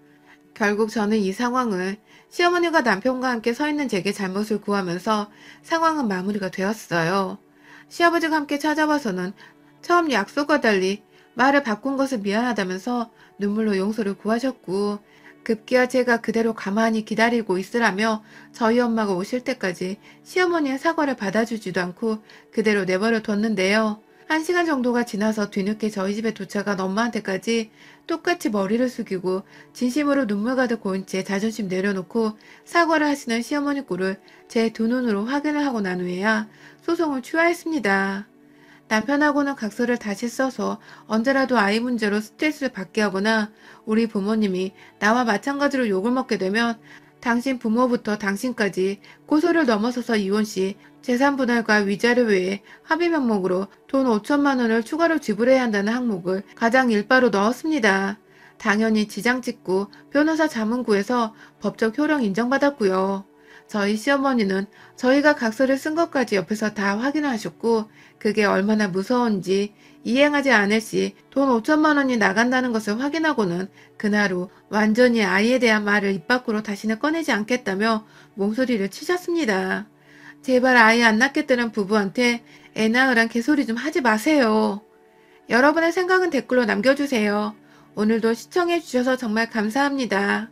결국 저는 이 상황을 시어머니가 남편과 함께 서 있는 제게 잘못을 구하면서 상황은 마무리가 되었어요. 시아버지가 함께 찾아와서는 처음 약속과 달리 말을 바꾼 것을 미안하다면서 눈물로 용서를 구하셨고 급기야 제가 그대로 가만히 기다리고 있으라며 저희 엄마가 오실 때까지 시어머니의 사과를 받아주지도 않고 그대로 내버려 뒀는데요. 1시간 정도가 지나서 뒤늦게 저희 집에 도착한 엄마한테까지 똑같이 머리를 숙이고 진심으로 눈물 가득 고인 채 자존심 내려놓고 사과를 하시는 시어머니 꼴을 제 두 눈으로 확인을 하고 난 후에야 소송을 취하했습니다. 남편하고는 각서를 다시 써서 언제라도 아이 문제로 스트레스를 받게 하거나 우리 부모님이 나와 마찬가지로 욕을 먹게 되면 당신 부모부터 당신까지 고소를 넘어서서 이혼 시 재산 분할과 위자료 외에 합의 명목으로 돈 5천만 원을 추가로 지불해야 한다는 항목을 가장 일바로 넣었습니다. 당연히 지장 찍고 변호사 자문 구해서 법적 효력 인정받았고요. 저희 시어머니는 저희가 각서를 쓴 것까지 옆에서 다 확인하셨고 그게 얼마나 무서운지 이행하지 않을 시 돈 5천만 원이 나간다는 것을 확인하고는 그날 후 완전히 아이에 대한 말을 입 밖으로 다시는 꺼내지 않겠다며 몸소리를 치셨습니다. 제발 아이 안 낳겠다는 부부한테 애 낳으란 개소리 좀 하지 마세요. 여러분의 생각은 댓글로 남겨주세요. 오늘도 시청해주셔서 정말 감사합니다.